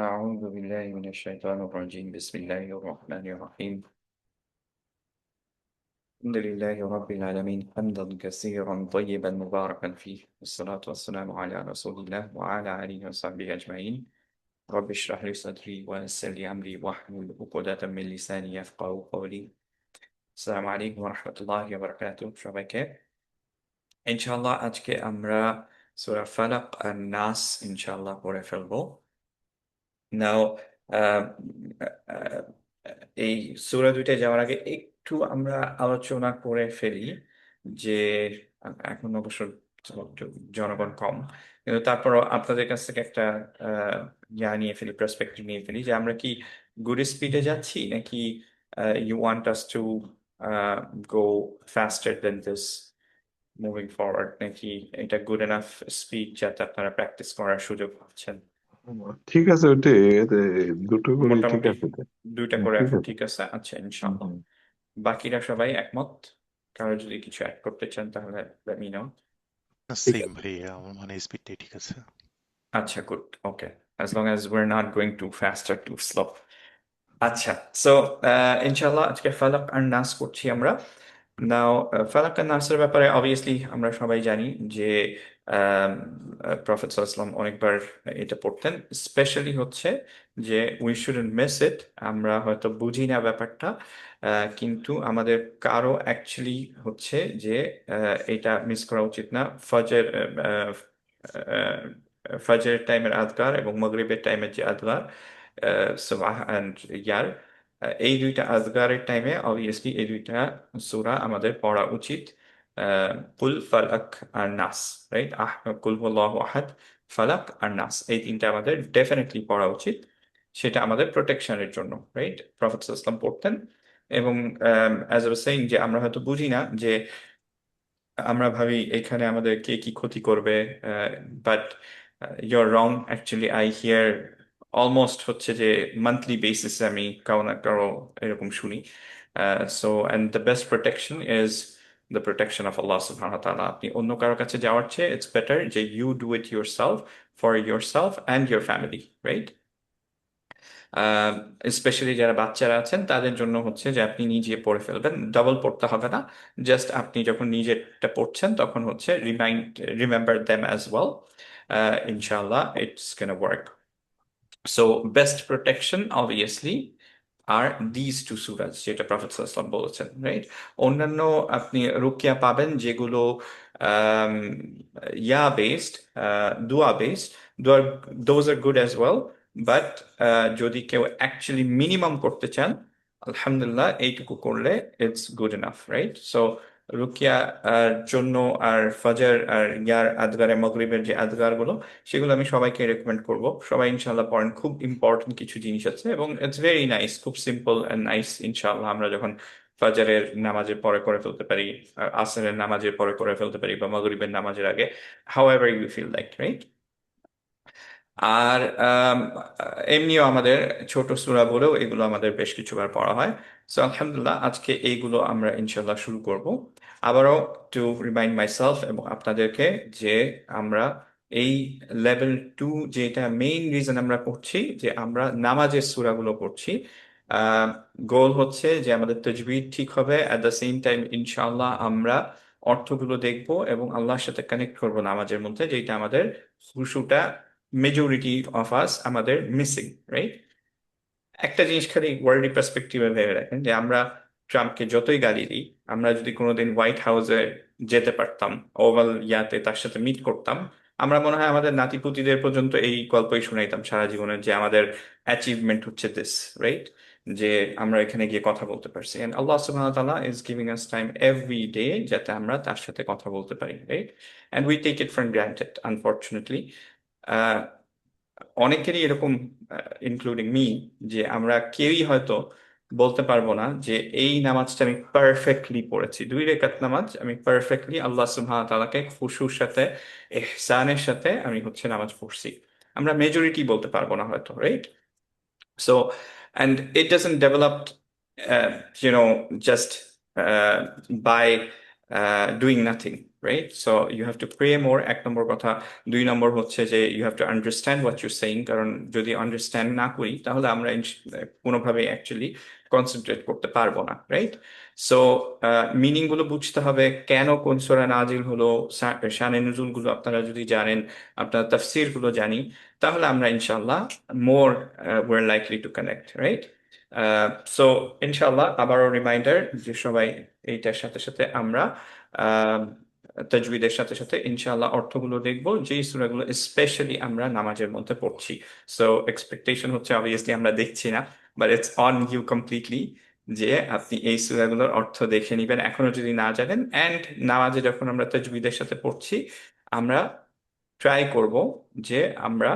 أعوذ بالله من الشيطان الرجيم بسم الله الرحمن الرحيم الحمد لله رب العالمين حمدا كثيرا طيبا مباركا فيه والصلاة والسلام على رسول الله وعلى آله وصحبه أجمعين رب اشرح لي صدري ويسر لي أمري واحلل عقدة من لساني يفقهوا قولي السلام عليكم ورحمة الله وبركاته সবাইকে ইনশাআল্লাহ আজকে আমরা সূরা ফালাক আর নাস ইনশাআল্লাহ পড়ে ফেলবো নাও এই সূরা দুইটা যাওয়ার আগে একটু আমরা আলোচনা করে ফেলি যে এখন অবশ্য জনগণ কম, কিন্তু তারপরও আপনাদের কাছ থেকে একটা নিয়ে ফেলি, পার্সপেক্টিভ নিয়ে ফেলি যে আমরা কি গুড স্পিডে যাচ্ছি নাকি you want us to go faster then this moving forward, নাকি এটা গুড এনাফ স্পিড যাতে আপনারা প্র্যাকটিস করার সুযোগ পাচ্ছেন? ঠিক আছে, ওইটাই দুটো করে ঠিক মোটামুটি আছে তো। দুইটা করে ঠিক এখন আছে। ঠিক আছে, আচ্ছা হুম, ইনশাআল্লাহ। হুম। বাকিরা সবাই একমত? কারো যদি কিছু অ্যাড করতে চান তাহলে let me know. ঠিক সেম আছে। ভাইয়া আমার মানে স্পিডটাই ঠিক আছে। আচ্ছা, good, okay, as long as we're not going too fast or too slow. আচ্ছা, সো ইনশাআল্লাহ আজকে ফালাক আর নাস করছি আমরা। নাও ফালাক আর নাসের ব্যাপারে অবভিয়াসলি আমরা সবাই জানি যে প্রফেট সাল্লাল্লাহু আলাইহি অনেকবার এটা পড়তেন। স্পেশালি হচ্ছে যে উই শুডন্ট মিস ইট। আমরা হয়তো বুঝি না ব্যাপারটা, কিন্তু আমাদের কারো অ্যাকচুয়ালি হচ্ছে যে এটা মিস করা উচিত না। ফজরের টাইমের আজকার এবং মাগরিবের টাইমের যে আজকার সুবাহ অ্যান্ড ইয়ার, এই দুইটা আজগারের টাইমে অবভিয়াসলি এই দুইটা সূরা আমাদের পড়া উচিত। কুল, ফালাক আর নাস, রাইট? কুল হুয়াল্লাহু আহাদ, ফালাক আর নাস, এই তিনটা আমাদের ডেফিনেটলি পড়া উচিত। সেটা আমাদের প্রোটেকশনের জন্য, রাইট? প্রফেট ইসলাম পড়তেন। এবং অ্যাজ আই ওয়াজ সেইং যে আমরা হয়তো বুঝি না যে আমরা ভাবি এখানে আমাদের কে কি ক্ষতি করবে, but your wrong. Actually I here almost হচ্ছে যে মান্থলি বেসিসে আমি কারো না কারো এরকম শুনি। So and the best protection is the protection of Allah সুবহানাহু ওয়া তাআলা। আপনি অন্য কারো কাছে যাওয়ার চেয়ে ইটস বেটার যে you do it yourself, for yourself and your family, right? Specially যারা বাচ্চারা আছেন তাদের জন্য হচ্ছে যে আপনি নিজে পড়ে ফেলবেন, ডাবল পড়তে হবে না। জাস্ট আপনি যখন নিজেরটা পড়ছেন তখন হচ্ছে রিমেম্বার দেম অ্যাজ ওয়েল। ইনশাআল্লাহ it's gonna work. So best protection obviously are this two সুরাজ, যেটা প্রফেট সাল্লাল্লাহু আলাইহি বলেছেন, রাইট? অন্যান্য আপনি রুকিয়া পাবেন যেগুলো আম, ইয়া বেসড, দোয়া বেসড। দোয়া, those are good as well, but যদি কেউ অ্যাকচুয়ালি মিনিমাম করতে চান, আলহামদুলিল্লাহ এইটুকু করলে it's good enough, right? So রুকিয়া জন্য আর ফজর আর ইয়ার আদগারে মাগরিবের যে আদগার গুলো, সেগুলো আমি সবাইকে রেকমেন্ড করব। সবাই ইনশাল্লাহ পড়েন, খুব ইম্পর্টেন্ট কিছু জিনিস আছে এবং ইটস ভেরি নাইস, খুব সিম্পল অ্যান্ড নাইস। ইনশাল্লাহ আমরা যখন ফজরের নামাজের পরে করে ফেলতে পারি, আসরের নামাজের পরে করে ফেলতে পারি, বা মাগরিবের নামাজের আগে, however you feel like, right? আর এমনিও আমাদের ছোট সূরা বলেও এগুলো আমাদের বেশ কিছুবার পড়া হয়। সো আলহামদুলিল্লাহ আজকে এইগুলো আমরা ইনশাল্লাহ শুরু করব। আবারও টু রিমাইন্ড মাইসেলফ এবং আপনাদেরকে যে আমরা এই লেভেল 2, যেটা মেইন রিজন আমরা পড়ছি, যে আমরা নামাজের সূরাগুলো পড়ছি, গোল হচ্ছে যে আমাদের তাজবিদ ঠিক হবে, অ্যাট দ্য সেম টাইম ইনশাআল্লাহ আমরা অর্থগুলো দেখব এবং আল্লাহর সাথে কানেক্ট করব নামাজের মধ্যে, যেটা আমাদের খুশুটা মেজরিটি অফ আস আমাদের মিসিং, রাইট? একটা জিনিস খালি ওয়ার্ল্ড পার্সপেক্টিভে ভেবে রাখেন যে আমরা ট্রাম্পকে যতই গালি দিই, আমরা যদি কোনোদিন হোয়াইট হাউসে যেতে পারতাম, ওভাল ইয়াতে তার সাথে মিট করতাম, আমরা মনে হয় আমাদের নাতিপুতিদের পর্যন্ত এই গল্পই শুনাইতাম সারা জীবনের, যে আমাদের অ্যাচিভমেন্ট হচ্ছে দিস, রাইট? যে আমরা এখানে গিয়ে কথা বলতে পারছি, এন্ড আল্লাহ সুবহানাহু ওয়া তাআলা is giving us time every day যাতে আমরা তার সাথে কথা বলতে পারি, right? And we take it for granted unfortunately. অনেকেরই এরকম, ইনক্লুডিং মি, যে আমরা কেউই হয়তো বলতে পারবো না যে এই নামাজটা আমি পারফেক্টলি পড়েছি, 2 রাকাত নামাজ আমি পারফেক্টলি আল্লাহ সুবহানাহু ওয়া তাআলাকে খুশুর সাথে, ইহসানের সাথে আমি হচ্ছে নামাজ পড়ছি। আমরা মেজরিটি বলতে পারবো না হয়তো, right? So and it doesn't develop just by doing nothing, right? So you have to pray more, এক নম্বর কথা। দুই নম্বর হচ্ছে যে you have to understand what you saying, কারণ যদি আন্ডারস্ট্যান্ড না করি তাহলে আমরা কোনোভাবে অ্যাকচুয়ালি কনসেন্ট্রেট করতে পারবো না, রাইট? সো মিনিং গুলো বুঝতে হবে, কেন কোন সূরা নাজিল হলো, শানে নুজুল গুলো আপনারা যদি জানেন, আপনার তাফসীর গুলো জানি, তাহলে আমরা ইনশাল্লাহ মোর ওয়ার likely to connect, right? So ইনশাল্লাহ আবারও রিমাইন্ডার যে সবাই এইটার সাথে সাথে আমরা আহ, তাজউীদের সাথে সাথে ইনশাল্লাহ অর্থগুলো দেখবো, যেই সূরাগুলো স্পেশালি আমরা নামাজের মধ্যে পড়ছি। সো এক্সপেকটেশন হচ্ছে অবভিয়াসলি আমরা দেখছি না, but it's on you completely যে আপনি এই সূরাগুলোর অর্থ দেখে নিবেন এখনো যদি না জানেন। অ্যান্ড নামাজে যখন আমরা তাজউীদের সাথে পড়ছি, আমরা ট্রাই করব যে আমরা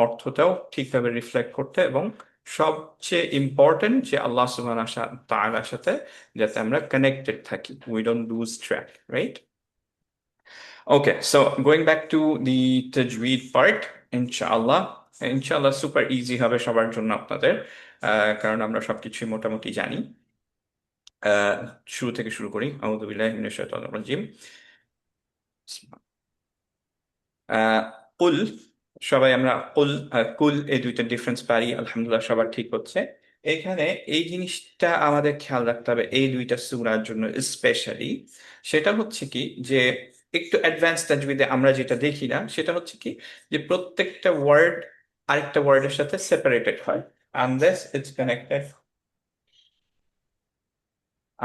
অর্থটাও ঠিকভাবে রিফ্লেক্ট করতে, এবং সবচেয়ে ইম্পর্টেন্ট যে আল্লাহ সুবহানাহু তাআলার সাথে যাতে আমরা কানেক্টেড থাকি, we don't lose track, right? Okay, so going back to the তাজউীদ পার্ট, ইনশাআল্লাহ ইনশাআল্লাহ সুপার ইজি হবে সবার জন্য আপনাদের, কারণ আমরা সবকিছুই মোটামুটি জানি। আহ, শুরু থেকে শুরু করি। আউযু বিল্লাহি মিনাশ শাইতানির রাজিম। আহ কুল, সবাই আমরা কুল আর কুল এই দুইটা ডিফারেন্স পারি, আলহামদুলিল্লাহ সবার ঠিক হচ্ছে। এখানে এই জিনিসটা আমাদের খেয়াল রাখতে হবে এই দুইটা সূরার জন্য স্পেশালি। সেটা হচ্ছে কি যে একটু অ্যাডভান্স তাজউীদে আমরা যেটা দেখি না, সেটা হচ্ছে কি যে প্রত্যেকটা ওয়ার্ড আরেকটা ওয়ার্ডের সাথে সেপারেটেড হয়, unless it's connected,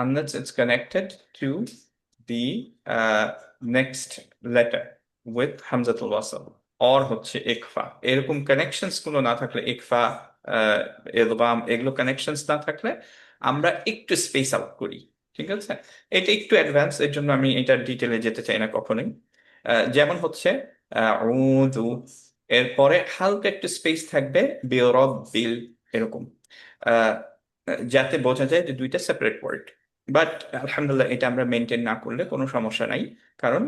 unless it's connected to the next letter with Hamzatul Wasl or হচ্ছে ইকফা। এরকম কানেকশনস গুলো না থাকলে, ইকফা, ইদগাম, এগুলো কানেকশনস না থাকলে আমরা একটু স্পেস আউট করি, ঠিক আছে? এটা একটু অ্যাডভান্স, এর জন্য আমি এটার ডিটেলে যেতে চাই না কখনোই। যেমন হচ্ছে উযু, এরপরে হালকা একটু স্পেস থাকবে বিল, এরকম, আহ, যাতে বোঝা যায় যে দুইটা সেপারেট ওয়ার্ড। বাট আলহামদুলিল্লাহ এটা আমরা মেনটেন না করলে কোনো সমস্যা নাই, কারণ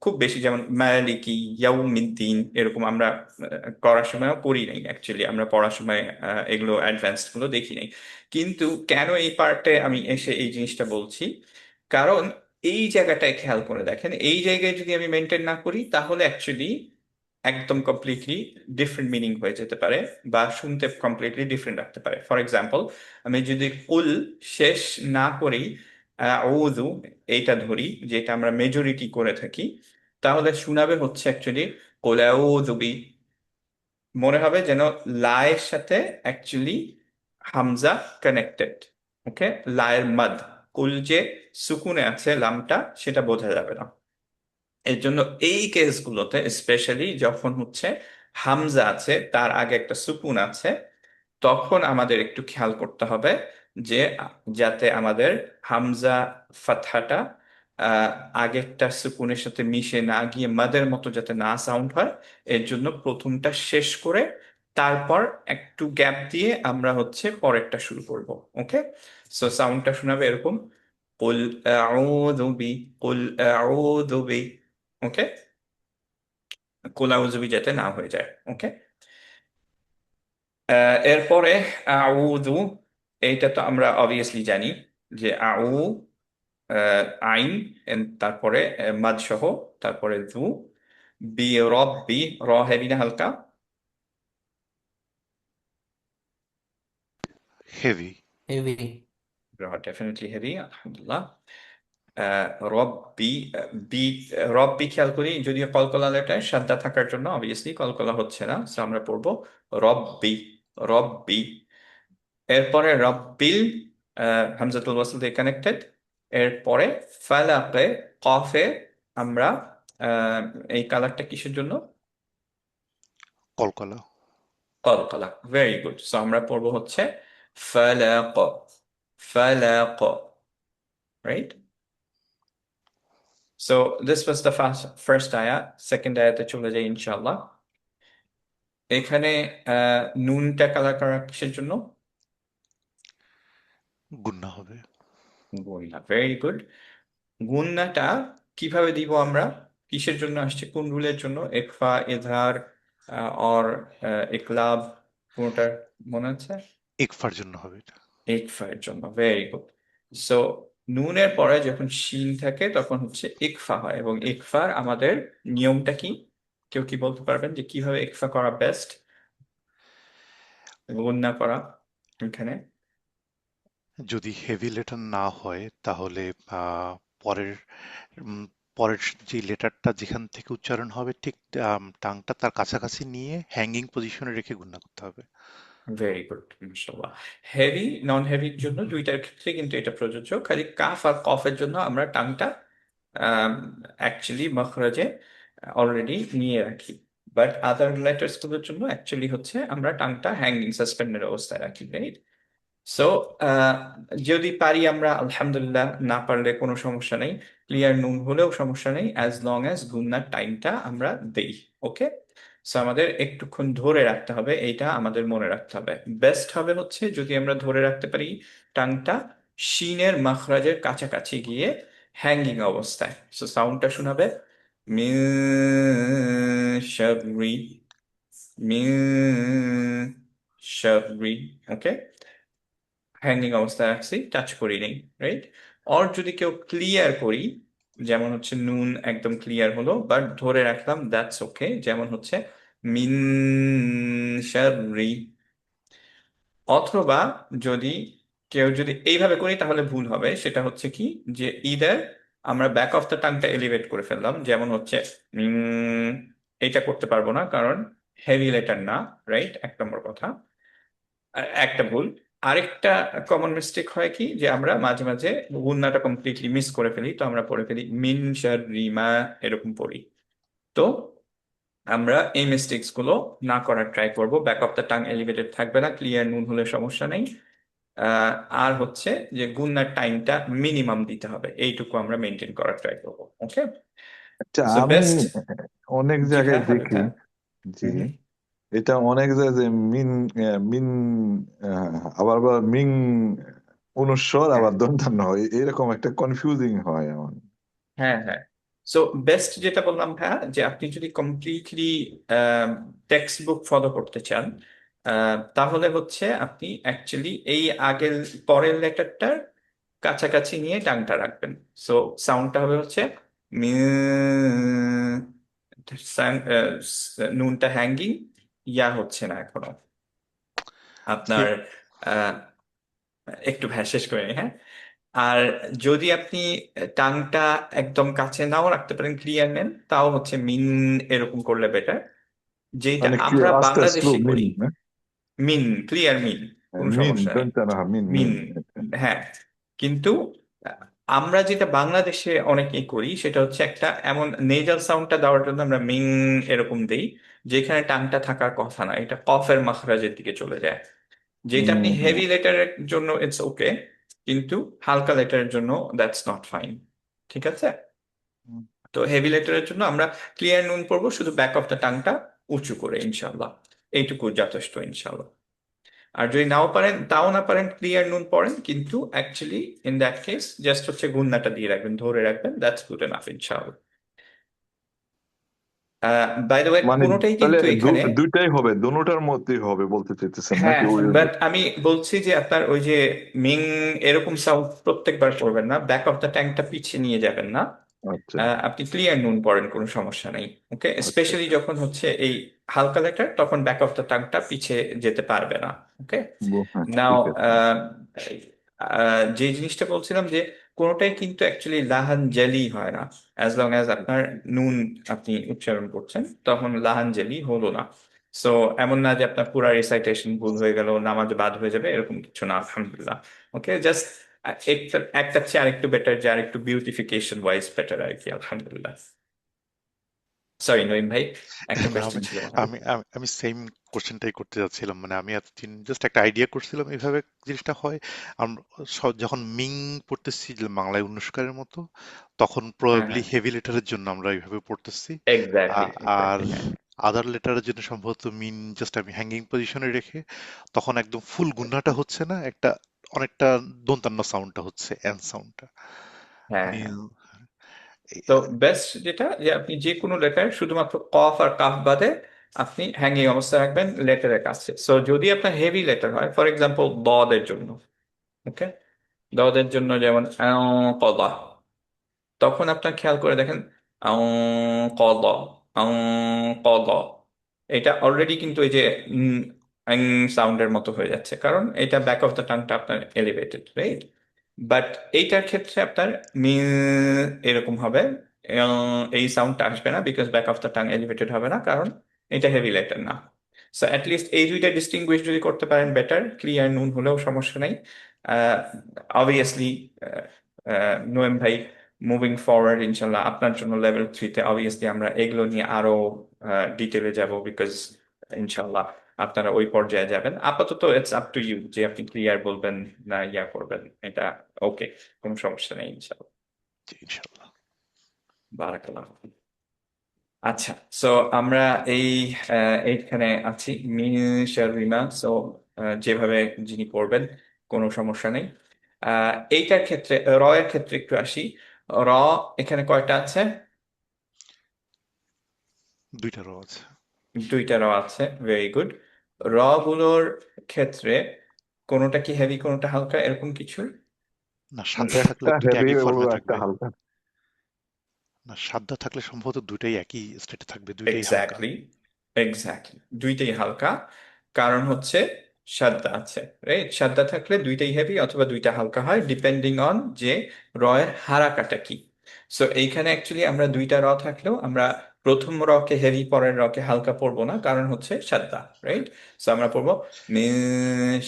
খুব বেশি যেমন মালিকি ইয়াউমিদ্দিন এরকম আমরা করার সময়ও পড়ি নাই, অ্যাকচুয়ালি আমরা পড়ার সময় এগুলো অ্যাডভান্সড গুলো দেখি নাই। কিন্তু কেন এই পার্টে আমি এসে এই জিনিসটা বলছি, কারণ এই জায়গাটায় খেয়াল করে দেখেন, এই জায়গায় যদি আমি মেনটেন না করি তাহলে অ্যাকচুয়ালি একদম কমপ্লিটলি ডিফারেন্ট মিনিং হয়ে যেতে পারে, বা শুনতে কমপ্লিটলি ডিফারেন্ট লাগতে পারে। ফর এক্সাম্পল, আমি যদি কুল শেষ না করেই আউযু এইটা ধরি, যেটা আমরা মেজরিটি করে থাকি, তাহলে শোনাবে হচ্ছে অ্যাকচুয়ালি কুল আউযু বি, মনে হবে যেন লায়ের সাথে অ্যাকচুয়ালি হামজা কানেক্টেড। ওকে, লায়ের মাদ, কুল যে সুকুনে আছে লামটা, সেটা বোঝা যাবে না। এর জন্য এই কেসগুলোতে স্পেশালি যখন হচ্ছে হামজা আছে তার আগে একটা সুকুন আছে, তখন আমাদের একটু খেয়াল করতে হবে যে যাতে আমাদের হামজা ফাতহাটা আহ, আগেরটা সুকুনের সাথে মিশে না গিয়ে মাদের মতো যাতে না সাউন্ড হয়। এর জন্য প্রথমটা শেষ করে তারপর একটু গ্যাপ দিয়ে আমরা হচ্ছে পরেরটা শুরু করব। ওকে, সো সাউন্ডটা শোনাবে এরকম, কুল আউযু বি, কুল আউযু বি। ওকে, কুল আউযু বি যাতে না হয়ে যায়। ওকে, এরপরে আউযু, এইটা তো আমরা অবভিয়াসলি জানি যে আইন, তারপরে মাদ সহ, তারপরে জু, বি রব বি, র হেভি না হালকা? হেভি। হেভি। র ডেফিনেটলি হেভি, আলহামদুলিল্লাহ। রব বি, বি, রব বি খেয়াল করি, যদিও কলকলা লেটার সাদ্দা থাকার জন্য অবভিয়াসলি কলকলা হচ্ছে না, সো আমরা পড়বো রব বি, রব বি। এরপরে রব্বিল, হামজাতুল ওয়াসল দিয়ে কানেক্টেড। এরপরে ফালাকে, কফে আমরা আহ, এই কালারটা কিসের জন্য? কলকলা। কলকলা, ভেরি গুড। সো আমরা পড়বো হচ্ছে ফালাক, ফালাক, right? So this was the first আয়া। সেকেন্ড আয়াতে চলে যাই ইনশাআল্লাহ। এখানে নুনটা কালার করা কিসের জন্য? গুন্না হবে। গুণনা, ভেরি গুড। গুণনাটা কিভাবে দিব আমরা? কিসের জন্য আসছে, কোন রুলের জন্য? ইকফা, ইজহার, অর ইকলাব, কোনটার মনে আছে? ইকফার জন্য হবে এটা। ইকফার জন্য, ভেরি গুড। সো নুনের পরে যখন শিন থাকে তখন হচ্ছে ইকফা হয়, এবং ইকফার আমাদের নিয়মটা কি? কেউ কি বলতে পারবেন যে কিভাবে ইকফা করা বেস্ট, গুণনা করা এখানে? যদি হেভি লেটার না হয় তাহলে পরের উম, পরের যে লেটারটা যেখান থেকে উচ্চারণ হবে ঠিক টাংটা তার কাছাকাছি নিয়ে হ্যাঙ্গিং পজিশনে রেখে গুণনা করতে হবে। ভেরি গুড, মাশাআল্লাহ। হেভি নন হেভির জন্য দুইটার ক্ষেত্রে কিন্তু এটা প্রযোজ্য, খালি কাফ আর কফের জন্য আমরা টাংটা অ্যাকচুয়ালি মখরাজে অলরেডি নিয়ে রাখি, বাট আদার লেটার্স গুলোর জন্য অ্যাকচুয়ালি হচ্ছে আমরা টাংটা হ্যাঙ্গিং সাসপেন্ডেড অবস্থায় রাখি, রাইট? সো যদি পারি আমরা আলহামদুলিল্লাহ, না পারলে কোনো সমস্যা নেই, ক্লিয়ার নুন হলেও সমস্যা নেই, অ্যাজ লং অ্যাজ গুন্নার টাইমটা আমরা দেই। ওকে, সো আমাদের একটুক্ষণ ধরে রাখতে হবে, এইটা আমাদের মনে রাখতে হবে। বেস্ট হবে হচ্ছে যদি আমরা ধরে রাখতে পারি টাংটা শিনের মাখরাজের কাছাকাছি গিয়ে হ্যাঙ্গিং অবস্থায়। সো সাউন্ডটা শোনাবে মিন শাররি, মিন শাররি। ওকে, হ্যাঙ্গিং অবস্থায় রাখছি, টাচ করি নেই, রাইট? অর যদি কেউ ক্লিয়ার করি, যেমন হচ্ছে নুন একদম ক্লিয়ার হলো বাট ধরে রাখলাম, দ্যাটস ওকে, যেমন হচ্ছে মিন শাররি। অথবা যদি কেউ যদি এইভাবে করি তাহলে ভুল হবে, সেটা হচ্ছে কি, যে ইদার আমরা ব্যাক অফ দ্য টাংটা এলিভেট করে ফেললাম, যেমন হচ্ছে এইটা করতে পারবো না কারণ হেভি লেটার না, রাইট? এক নম্বর কথা, একটা ভুল। আরেকটা কমন মিস্টেক হয় কি, যে আমরা মাঝে মাঝে গুণনাটা কমপ্লিটলি মিস করে ফেলি, তো আমরা পড়ে ফেলি মিন শার রিমা, এরকম পড়ি। তো আমরা এই মিস্টেক্স গুলো না করার ট্রাই করব। Back of the tongue elevated থাকবে না, ক্লিয়ার নুন হলে সমস্যা নেই। আহ, আর হচ্ছে যে গুণনার টাইমটা মিনিমাম দিতে হবে, এইটুকু আমরা মেনটেন করার ট্রাই করবো। ওকে, আচ্ছা, সো আমি বেস্ট। অনেক জি জায়গায় হ্যাঁ, হ্যালো দেখি হ্যাঁ। যে এটা অনেক জায়গায় যে মিন মিন আবার আবার মিং অনুস্বর হ্যাঁ আবার দন্তান্ন হয়, এরকম একটা কনফিউজিং হয় আমার। হ্যাঁ হ্যাঁ। সো বেস্ট যেটা বললাম ভাইয়া, যে আপনি যদি কমপ্লিটলি টেক্সট বুক ফলো করতে চান, তাহলে হচ্ছে আপনি অ্যাকচুয়ালি এই আগের পরের লেটারটার কাছাকাছি নিয়ে ডাংটা রাখবেন। সো সাউন্ডটা হবে হচ্ছে মিউ, নুনটা হ্যাঙ্গিং, ইয়া হচ্ছে না এখনো আপনার। হে- আহ, একটু ভাই শেষ করে নিই, হ্যাঁ। আর যদি আপনি টাংটা একদম কাছে নাও রাখতে পারেন, ক্লিয়ার নেন, তাও হচ্ছে মিন এরকম করলে বেটার। যেটা মানে কি আমরা আস্তে স্লো বাংলাদেশে মিন করি, না? মিন, ক্লিয়ার মিন, কোনো মিন সমস্যা নেই, দন্তান্ন হয়, মিন মিন। মিন। হ্যাঁ, কিন্তু আমরা যেটা বাংলাদেশে অনেকেই করি সেটা হচ্ছে একটা এমন নেজাল সাউন্ডটা দেওয়ার জন্য আমরা মিং এরকম দেই, যেখানে টাংটা থাকার কথা না, এটা কফের মাখরাজের দিকে চলে যায়। যেটা আপনি হেভি লেটারের জন্য ইটস ওকে, কিন্তু হালকা লেটারের জন্য দ্যাটস নট ফাইন। ঠিক আছে? তো হেভি লেটারের জন্য আমরা ক্লিয়ার নুন পড়বো, শুধু ব্যাক অফ দ্য টাংটা উঁচু করে, ইনশাল্লাহ। এইটুকু যথেষ্ট, ইনশাল্লাহ। আর যদি নাও পারেন, তাও না পারেন, ক্লিয়ার নুন পড়েন, কিন্তু actually in that case just হচ্ছে গুণনাটা দিয়ে রাখবেন, ধরে রাখবেন, দ্যাটস গুড এনাফ, ইনশাল্লাহ। বাই দ্য ওয়ে, মানে কোনোটাই তাহলে কিন্তু এখানে, দুইটাই হবে, দুটার মধ্যেই হবে বলতে চাইতেছেন হ্যাঁ, নাকি ওই? বাট আমি বলছি যে আপনার ওই যে মিং এরকম সাউন্ড প্রত্যেকবার করবেন না, ব্যাক অফ দ্য ট্যাঙ্কটা পিছিয়ে নিয়ে যাবেন না। আচ্ছা আপনি ক্লিয়ার নুন পড়েন, কোনো সমস্যা নেই। ওকে, আচ্ছা স্পেশালি আচ্ছা। যখন হচ্ছে এই হালকা লেটার, তখন ব্যাক অফ দ্য টাংটা পিছিয়ে যেতে পারবে না। ওকে, হ্যাঁ, নাও ঠিক আছে। যে জিনিসটা বলছিলাম যে কোনোটাই কিন্তু অ্যাকচুয়ালি লাহান জেলি হয় না, অ্যাজ লং অ্যাজ আপনার নুন আপনি উচ্চারণ করছেন, তখন লাহান জেলি হলো না। সো এমন না যে আপনার পুরা রিসাইটেশন ভুল হয়ে গেল, নামাজ বাদ হয়ে যাবে, এরকম কিছু না, আলহামদুলিল্লাহ। ওকে, জাস্ট একটা একটা চেয়ে আরেকটু বেটার, যে আরেকটু বিউটিফিকেশন ওয়াইজ বেটার আর কি, আলহামদুলিল্লাহ। সরি নঈম ভাই, একটা না, কোয়েশ্চেন আমি ছিল মনে হয়। আমি আমি আমি সেম কোশ্চেনটাই করতে যাচ্ছিলাম। মানে আমি এতদিন জাস্ট একটা আইডিয়া করছিলাম এইভাবে জিনিসটা হয়। আমরা যখন মিং পড়তেছি যে বাংলায় অনুষ্কারের মতো, তখন হ্যাঁ প্রবাবলি হ্যাঁ, হেভি লেটারের জন্য আমরা এইভাবে পড়তেছি। এক্স্যাক্টলি আর এক্স্যাক্টলি, হ্যাঁ আদার লেটারের জন্য সম্ভবত মিন জাস্ট আমি হ্যাঙ্গিং পজিশনে রেখে তখন একদম ফুল গুন্নাটা হচ্ছে না, একটা অনেকটা দন্তান্ন সাউন্ডটা হচ্ছে এন সাউন্ডটা। হ্যাঁ হ্যাঁ। তো বেস্ট যেটা, যে আপনি যে কোনো লেটার শুধুমাত্র কফ আর কাফ বাদে আপনি হ্যাঙ্গিং অবস্থায় রাখবেন লেটারের কাছে। সো যদি আপনার হেভি লেটার হয়, ফর এক্সাম্পল বদের জন্য, ওকে, দদের জন্য যেমন কলা, তখন আপনার খেয়াল করে দেখেন আউ কদ আউ কদ, এটা অলরেডি কিন্তু এই যে সাউন্ডের মতো হয়ে যাচ্ছে, কারণ এটা ব্যাক অফ দ্য টাংটা আপনার এলিভেটেড, রাইট? বাট এইটার ক্ষেত্রে আপনার মি এরকম হবে, এই সাউন্ডটা আসবে না, because back of the tongue elevated হবে না, কারণ এটা হেভি লেটার না। সো অ্যাটলিস্ট এই দুইটা ডিস্টিংগুইশ যদি করতে পারেন বেটার, ক্লিয়ার নুন হলেও সমস্যা নেই। অবভিয়াসলি নোয়েম ভাই, মুভিং ফরওয়ার্ড ইনশাল্লাহ আপনার জন্য লেভেল 3-তে অবভিয়াসলি আমরা এগুলো নিয়ে আরো ডিটেলে যাব, বিকজ ইনশাল্লাহ আপনারা ওই পর্যায়ে যাবেন। আপাতত ইটস আপ টু ইউ যে আপনি ক্লিয়ার বলবেন না ইয়া করবেন, এটা ওকে, কোনো সমস্যা নেই ইনশাল্লাহ। জি, ইনশাল্লাহ। বারাকাল্লাহ। আচ্ছা, সো আমরা এই এইখানে আছি মিশারিমা, সো যেভাবে যিনি পড়বেন কোনো সমস্যা নেই। এইটার ক্ষেত্রে র এর ক্ষেত্রে একটু আসি। র এখানে কয়টা আছে? দুইটা রো আছে। দুইটা র আছে, ভেরি গুড। র গুলোর ক্ষেত্রে কোনোটা কি হেভি কোনোটা হালকা এরকম কিছু? না, সাধ্যা থাকলে একটা দুইটা হেভি একই এবং ফর্মে একটা থাকবে। হালকা। না, সাধ্যা থাকলে সম্ভবত দুইটাই একই স্টেটে থাকবে, দুইটাই হালকা। এক্স্যাক্টলি, এক্স্যাক্টলি, দুইটাই হালকা। কারণ হচ্ছে সাদ্দা আছে, রাইট? সাদ্দা থাকলে দুইটাই হেভি অথবা দুইটা হালকা হয়, ডিপেন্ডিং অন যে রয়ের হারাকাটা কি। সো এইখানে অ্যাকচুয়ালি আমরা দুইটা র থাকলেও আমরা প্রথম রকে হেভি পরের রকে হালকা পড়বো না, কারণ হচ্ছে সাদ্দা, রাইট? সো আমরা পড়বো মিন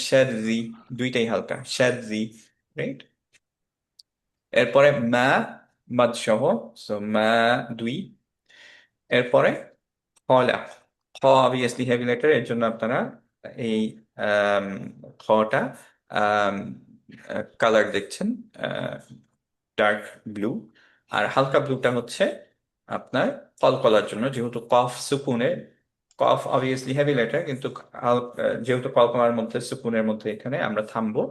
শাররি, দুইটাই হালকা, শাররি, রাইট? এরপরে মা, মাদ সহ, সো মা দুই। এরপরে খলা, খ অবভিয়াসলি হেভি লেটার, এর জন্য আপনারা এই আম, খটা কালার দেখছেন ডার্ক ব্লু। আর হালকা ব্লুটা হচ্ছে আপনার কলকলার জন্য, যেহেতু কফ সুকুনের, কফ অবভিয়াসলি হেভি লেটার, কিন্তু যেহেতু কলকলার মধ্যে সুকুনের মধ্যে এখানে আমরা থামবো,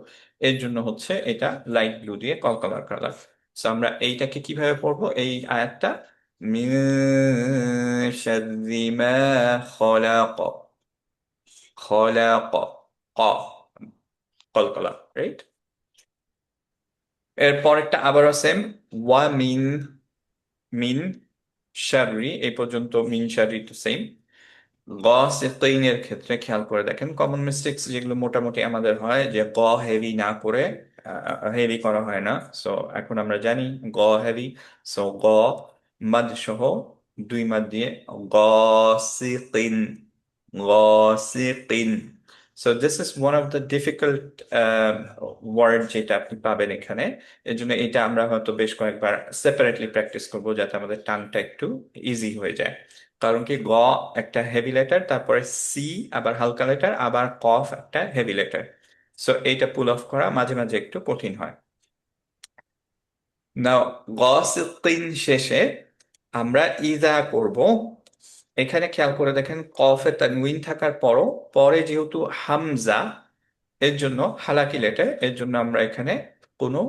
এর জন্য হচ্ছে এটা লাইট ব্লু দিয়ে কলকলার কালার। সো আমরা এইটাকে কিভাবে পড়বো এই আয়াতটা? من شر ما خلق، خلق، ق কলকলা, রাইট? এর পরেরটা আবারও সেম, ওয়া মিন, মিন শাররি, এই পর্যন্ত মিন শাররি তো সেম। গসিকিনের ক্ষেত্রে খেয়াল করে দেখেন কমন মিস্টেক্স যেগুলো মোটামুটি আমাদের হয়, যে গ হেভি না করে হেভি করা হয় না। সো এখন আমরা জানি গ হেভি, সো গ মাদ সহ দুই মাদ দিয়ে গসিকিন, গসিকিন। So this is one of the difficult word যেটা আপনি পাবেন এখানে। এর জন্য এটা আমরা হয়তো বেশ কয়েকবার সেপারেটলি প্র্যাকটিস করবো, যাতে আমাদের টাংটা একটু ইজি হয়ে যায়। কারণ কি, গ একটা হেভি লেটার, তারপরে সি আবার হালকা লেটার, আবার কফ একটা হেভি লেটার। সো এইটা পুল অফ করা মাঝে মাঝে একটু কঠিন হয়। নাও গসিকিন শেষে আমরা ইজা করব। এখানে খেয়াল করে দেখেন কফে তানউইন থাকার পরও পরে যেহেতু হামজা, এর জন্য হালাকি লেটার, এর জন্য আমরা এখানে কোনো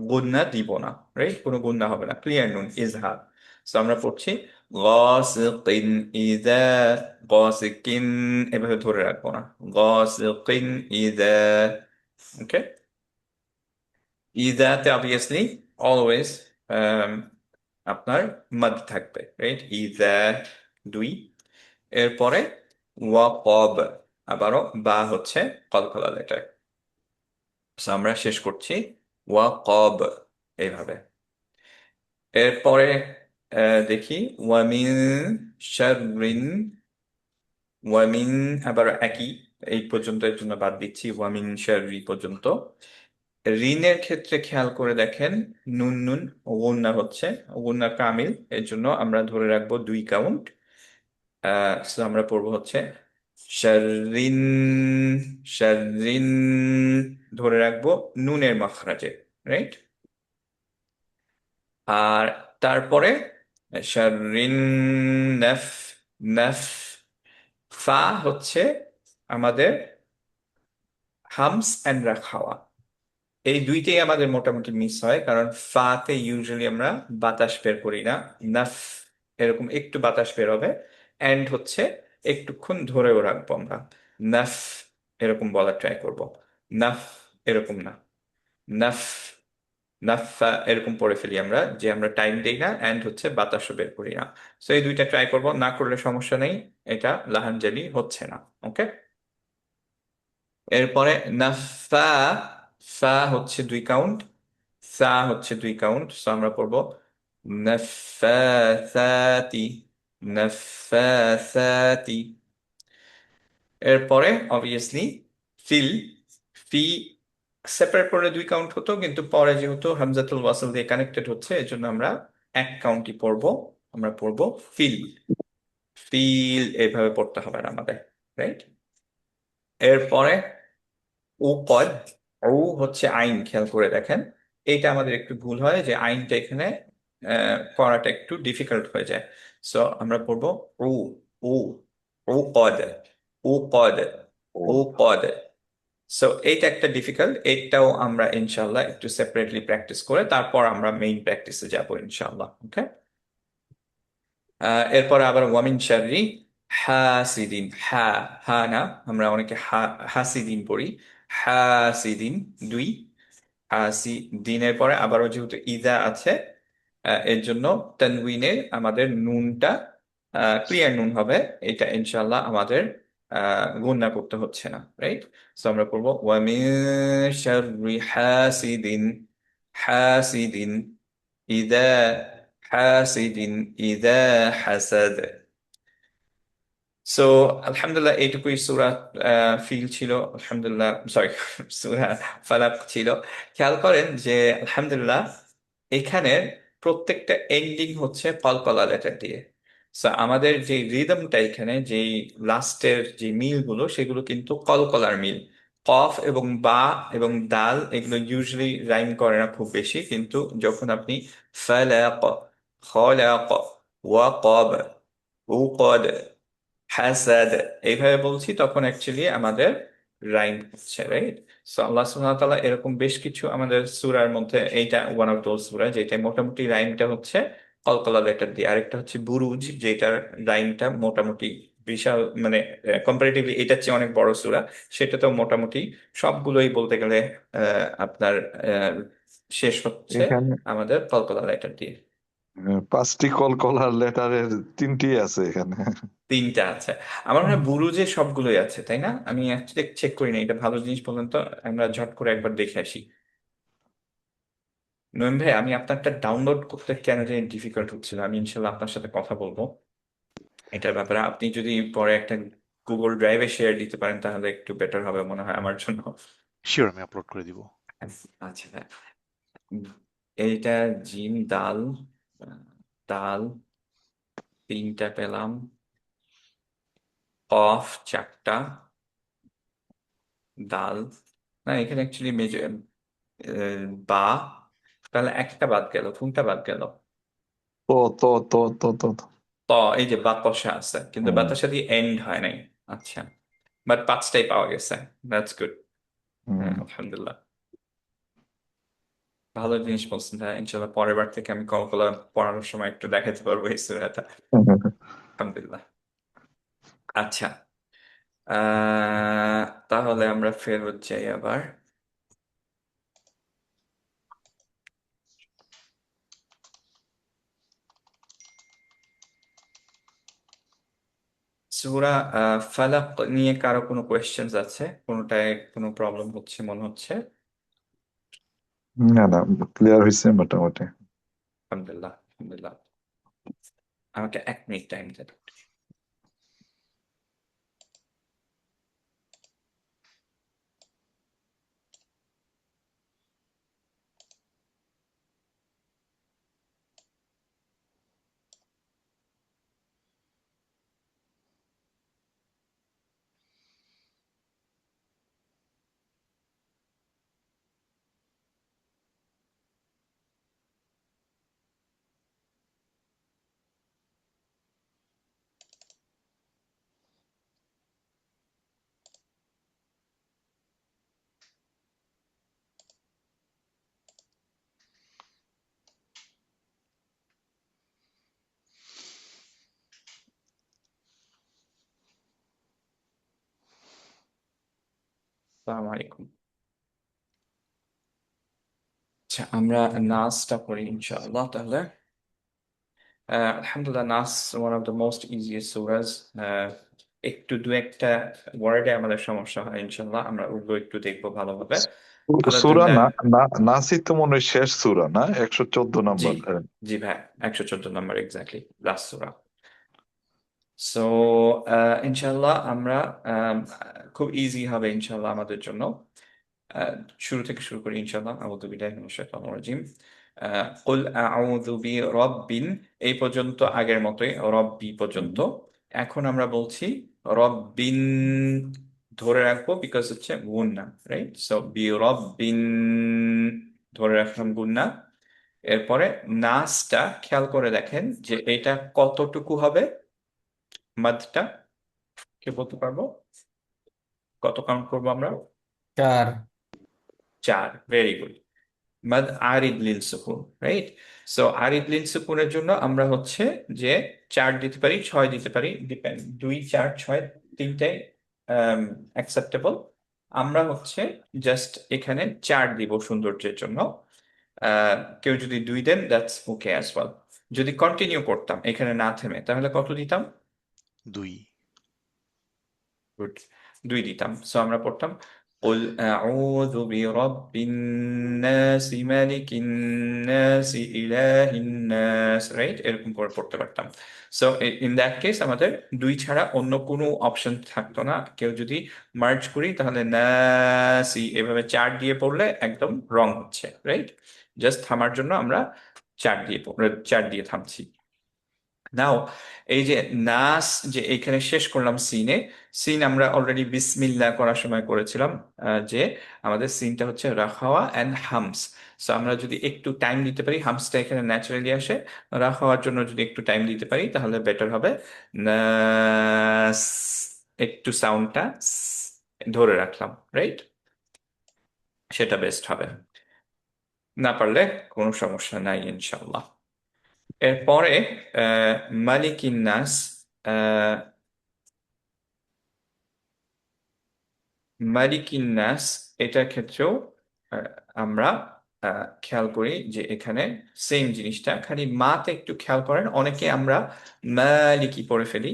গুণনা দিব না, রাইট? কোনো গুণনা হবে না, ক্লিয়ার নুন ইজহার। সো আমরা পড়ছি গাসিকিন ইযা, গাসিকিন এভাবে ধরে রাখবো না, গাসিকিন ইযা। ওকে, ইজাতে অবভিয়াসলি অলওয়েজ আপনার মাদ থাকবে, রাইট? ইজা দুই। এরপরে ওয়াকব, আবারও বা হচ্ছে কলকলা লেটার। So, আমরা শেষ করছি ওয়াকব এইভাবে। এরপরে দেখি ওয়ামিন শাররিন, ওয়ামিন আবার একই, এই পর্যন্ত এর জন্য বাদ দিচ্ছি, ওয়ামিন শাররি পর্যন্ত। রিনের ক্ষেত্রে খেয়াল করে দেখেন নুন নুন গুন্না হচ্ছে, গুন্না কামিল, এর জন্য আমরা ধরে রাখবো 2 কাউন্ট। So আমরা পড়বো হচ্ছে শাররিন, শাররিন ধরে রাখবো নুনের মাখরাজে, রাইট? আর তারপরে শাররিন নাফ, নাফ, ফা হচ্ছে আমাদের হামস এন্ড রাখাওয়া, এই দুইটাই আমাদের মোটামুটি মিস হয়, কারণ ফাতে ইউজুয়ালি আমরা বাতাস বের করি না। নাফ এরকম একটু বাতাস বের হবে, এন্ড হচ্ছে একটুক্ষণ ধরেও রাখবো আমরা, নাফ এরকম বলার ট্রাই করব, নাফ এরকম না। নাফ নাফা এরকম পড়ে ফেলি আমরা, যে আমরা টাইম দেই না অ্যান্ড হচ্ছে বাতাসও বের করি না। সো এই দুইটা ট্রাই করব, না করলে সমস্যা নেই, এটা লাহানজালি হচ্ছে না। ওকে। এরপরে নাফা, ফা হচ্ছে 2 কাউন্ট, সা হচ্ছে 2 কাউন্ট, সো আমরা পড়বো নাফাসাতি, নাফাসাতি। এরপরে অবভিয়াসলি ফিল, ফি সেপারেট পড়লে 2 কাউন্ট হতো, কিন্তু পরে যেহেতু হামজাতুল ওয়াসল দিয়ে কানেক্টেড হচ্ছে এই জন্য আমরা 1 কাউন্টই পড়বো। আমরা পড়বো ফিল, ফিল এইভাবে পড়তে হবে না আমাদের, রাইট? এরপরে ও কদ, ও হচ্ছে আইন, খেয়াল করে দেখেন এইটা আমাদের একটু ভুল হয় যে আইনটা এখানে পড়াটা একটু ডিফিকাল্ট হয়ে যায়। সো আমরা পড়বো ও, ও, ও কদ, ও কদ, ও কদ। সো এইটা একটা ডিফিকাল্ট, এইটাও আমরা ইনশাল্লাহ একটু সেপারেটলি প্র্যাকটিস করে তারপর আমরা মেইন প্র্যাকটিসে যাব ইনশাল্লাহ। ওকে। এরপর আবার ওয়ামিন শাররি হাসিদিন, হা, হা না, আমরা অনেকে হাসিদিন পড়ি, হাসিদিন 2, আসি দিনের পরে আবারও যেহেতু ইদা আছে, এর জন্য তানউইনে আমাদের নুনটা ক্লিয়ার নুন হবে। এটা ইনশাল্লাহ আমাদের গুণনা করতে হচ্ছে না, রাইট? সো আমরা পড়বো ওয়ামিন শাররি হাসিদিন, হাসিদিন ইদা, হাসিদিন ইদা হাসাদ। সো আলহামদুলিল্লাহ এইটুকুই সূরা ফিল ছিল, আলহামদুলিল্লাহ, সরি, সূরা ফালাক ছিল। খেয়াল করেন যে আলহামদুলিল্লাহ এখানে প্রত্যেকটা এন্ডিং হচ্ছে কলকলা লেটার দিয়ে। সো আমাদের যে রিদমটা এখানে, যে লাস্টের যে মিলগুলো সেগুলো কিন্তু কলকলার মিল। কফ এবং বা এবং দাল এগুলো ইউজুয়ালি রাইম করে না খুব বেশি, কিন্তু যখন আপনি ফালাক, খলাক, ওয়াকাব, উকদ, হাসাদ এইভাবে বলছি তখন অ্যাকচুয়ালি আমাদের রাইম হচ্ছে, রাইট? সো আল্লাহ সুবহানাহু ওয়া তাআলা এরকম বেশ কিছু আমাদের সূরার মধ্যে, এইটা ওয়ান অফ দোজ সূরা যেটা মোটামুটি রাইমটা হচ্ছে কলকলা লেটার দিয়ে। আরেকটা হচ্ছে বুরুজ, যেটার রাইমটা মোটামুটি বিশাল, মানে কম্পারেটিভলি এটার চেয়ে অনেক বড় সূরা, সেটা তো মোটামুটি সবগুলোই বলতে গেলে আপনার আহ, শেষ হচ্ছে এখানে আমাদের কলকলা লেটার দিয়ে। 5টি কলকলার লেটারের 3টি আছে এখানে। 3টা আছে। আমার মনে হয় বুরুজে সবগুলোই আছে, তাই না? আমি চেক করি না, এটা ভালো জিনিস বললেন তো, আমরা ঝট করে একবার দেখে আসি। নইম ভাই, আমি আপনারটা ডাউনলোড করতে কেন জানি ডিফিকাল্ট হচ্ছিল, আমি ইনশাল্লাহ আপনার সাথে কথা বলবো এটার ব্যাপারে। আপনি যদি পরে একটা গুগল ড্রাইভে শেয়ার দিতে পারেন তাহলে একটু বেটার হবে মনে হয় আমার জন্য। শিওর, আমি আপলোড করে দিব। আচ্ছা ভাই। উম, এইটা জিম দাল, আহ, দাল 3টা পেলাম, কফ 4টা, দাল না, এখানে অ্যাকচুয়ালি মেজর বা, তাহলে একটা বাদ গেল, কোনটা বাদ গেল? তো তো তো তো তো তো। ত, এই যে বাতাসা আছে কিন্তু হুম, বাতাসা দিয়ে এন্ড হয় নাই। আচ্ছা, বাট 5টাই পাওয়া গেছে, দ্যাটস গুড। হুম। হ্যাঁ আলহামদুলিল্লাহ, ভালো জিনিস বলছেন ভাই, ইনশাল্লাহ পরের বার থেকে আমি কলকলা পড়ানোর সময় একটু দেখাতে পারবো এই সূরাটা। আলহামদুলিল্লাহ। আচ্ছা, তাহলে আমরা ফেরত যাই আবার। সূরা ফালাক নিয়ে কারো কোনো কোয়েশ্চেন্স আছে? কোনোটায় কোনো প্রবলেম হচ্ছে মনে হচ্ছে? না না, ক্লিয়ার হয়েছে মোটামুটি। আলহামদুলিল্লাহ, আলহামদুলিল্লাহ। আমাকে 1 মিনিট টাইম দেন। আসসালামু আলাইকুম। আচ্ছা, আমরা নাসটা পড়ি ইনশাআল্লাহ তাহলে। আলহামদুলিল্লাহ, নাস one of the most easiest সুরাজ। একটু দু একটা ওয়ার্ডে আমাদের সমস্যা হয়, ইনশাআল্লাহ আমরা ওগুলো একটু দেখবো ভালোভাবে। সূরা আলহামদুলিল্লাহ। না, নাসই তো মনে হয় শেষ সূরা না, 114 জি, নম্বর। জি ভাই, 114 নম্বর এক্স্যাক্টলি, লাস্ট সূরা। সো ইনশাআল্লাহ আমরা খুব ইজি হবে ইনশাআল্লাহ আমাদের জন্য। আহ, শুরু থেকে শুরু করি ইনশাআল্লাহ। আউযু বিল্লাহি মিনাশ শাইতানির রাজিম। কুল আউযু বিরাব্বিন, এই পর্যন্ত আগের মতোই, রব্বি পর্যন্ত। এখন আমরা বলছি রব্বিন, ধরে রাখবো বিকজ হচ্ছে গুন্না, রাইট? সো বিরাব্বিন, ধরে রাখলাম গুন্না। এরপরে নাসটা খেয়াল করে দেখেন যে এটা কতটুকু হবে, মাদটা কে বলতে পারবো? কত কাউন্ট করবো আমরা? 4। 4, ভেরি গুড। মাদ আরিদ লিল সুকুন, রাইট? সো আরিদ লিল সুকুনের জন্য আমরা হচ্ছে যে 4 দিতে পারি, 6 দিতে পারি, ডিপেন্ড। 2, 4, 6 তিনটাই অ্যাকসেপ্টেবল। আমরা হচ্ছে জাস্ট এখানে 4 দিব সৌন্দর্যের জন্য। কেউ যদি 2 দেন, দ্যাটস ওকে অ্যাজ ওয়েল। যদি কন্টিনিউ করতাম এখানে না থেমে, তাহলে কত দিতাম? 2। গুড, 2 দিতাম। সো আমরা পড়তাম قل أعوذ برب الناس ملك الناس إله الناس, রাইট? এরকম করে পড়তে পারতাম। সো ইন দ্যাট কেস আমাদের 2 ছাড়া অন্য কোনো অপশন থাকতো না। কেউ যদি মার্জ করি তাহলে নাসি এভাবে 4 দিয়ে পড়লে একদম রং হচ্ছে, রাইট? জাস্ট থামার জন্য আমরা 4 দিয়ে থামছি। নাও, এই যে নাস যে এখানে শেষ করলাম সিনে, সিন আমরা অলরেডি বিসমিল্লাহ করার সময় করেছিলাম। যে আমাদের সিনটা হচ্ছে রাখাওয়া অ্যান্ড হামস। সো আমরা যদি একটু টাইম দিতে পারি, হামসটা এখানে ন্যাচারালি আসে, রাখাওয়ার জন্য যদি একটু টাইম দিতে পারি তাহলে বেটার হবে। নাস, একটু সাউন্ডটা ধরে রাখলাম, রাইট? সেটা বেস্ট হবে। না পারলে কোনো সমস্যা নাই ইনশাল্লাহ। এরপরে আহ মালিকিন নাস, মালিকিন নাস, এটার ক্ষেত্রেও আহ, আমরা খেয়াল করি যে এখানে সেম জিনিসটা, খালি মাতে একটু খেয়াল করেন। অনেকে আমরা মালিকি পড়ে ফেলি,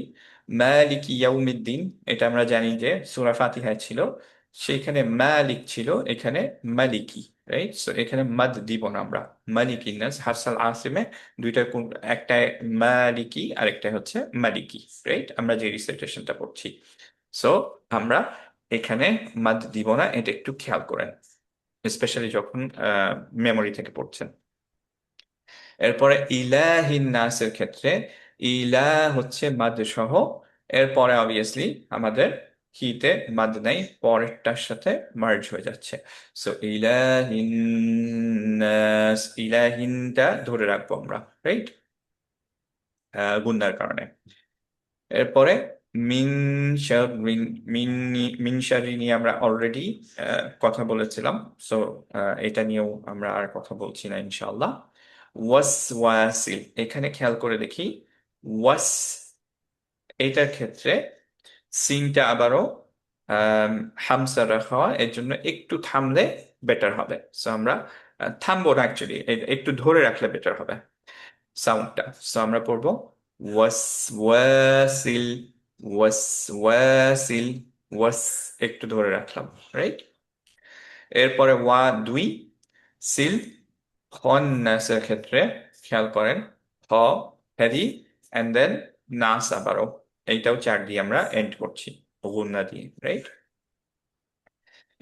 মালিকি ইয়াউমিদ্দিন। এটা আমরা জানি যে সূরা ফাতিহায় ছিল, সেখানে মালিক ছিল, এখানে মালিকি, রাইট? সো এখানে মাদ দিব না আমরা। মালিকিন নাস হাসাল আসিমে দুইটা একটা মালিকি আর একটা হচ্ছে মালিকি, রাইট? আমরা যে রিসাইটেশনটা পড়ছি। সো আমরা এখানে মাদ দিব না, এটা একটু খেয়াল করেন, স্পেশালি যখন মেমোরি থেকে পড়ছেন। এরপরে ইলাহিন নাসের ক্ষেত্রে ইলা হচ্ছে মাদ সহ। এরপরে অবভিয়াসলি আমাদের হিতে মাদ নাই, পরেরটার সাথে মার্জ হয়ে যাচ্ছে। সো ইলাহিন নাস, ইলাহিনটা ধরে রাখবো আমরা, রাইট? গুন্নার কারণে। এরপরে মিন শাররিন, মিন শাররি নিয়ে আমরা অলরেডি কথা বলেছিলাম। সো এটা নিয়েও আমরা আর কথা বলছি না ইনশাআল্লাহ। ওয়াসওয়াসিল, এখানে খেয়াল করে দেখি ওয়াস, এটার ক্ষেত্রে সিনটা আবারও আম, হামসা রাখা হয়, এর জন্য একটু থামলে বেটার হবে। সো আমরা থামবো না, অ্যাকচুয়ালি একটু ধরে রাখলে বেটার হবে সাউন্ডটা। সো আমরা পড়বো ওয়াসওয়াসিল, ওয়াসওয়াসিল, ওয়াস, একটু ধরে রাখলাম, রাইট? এরপরে ওয়া 2, সিল। খন্নাসের ক্ষেত্রে খেয়াল করেন হ হ্যারি, অ্যান্ড দেন নাস আবারও, এইটাও 4 দিয়ে আমরা এন্ড করছি, গুন্না দিয়ে, রাইট?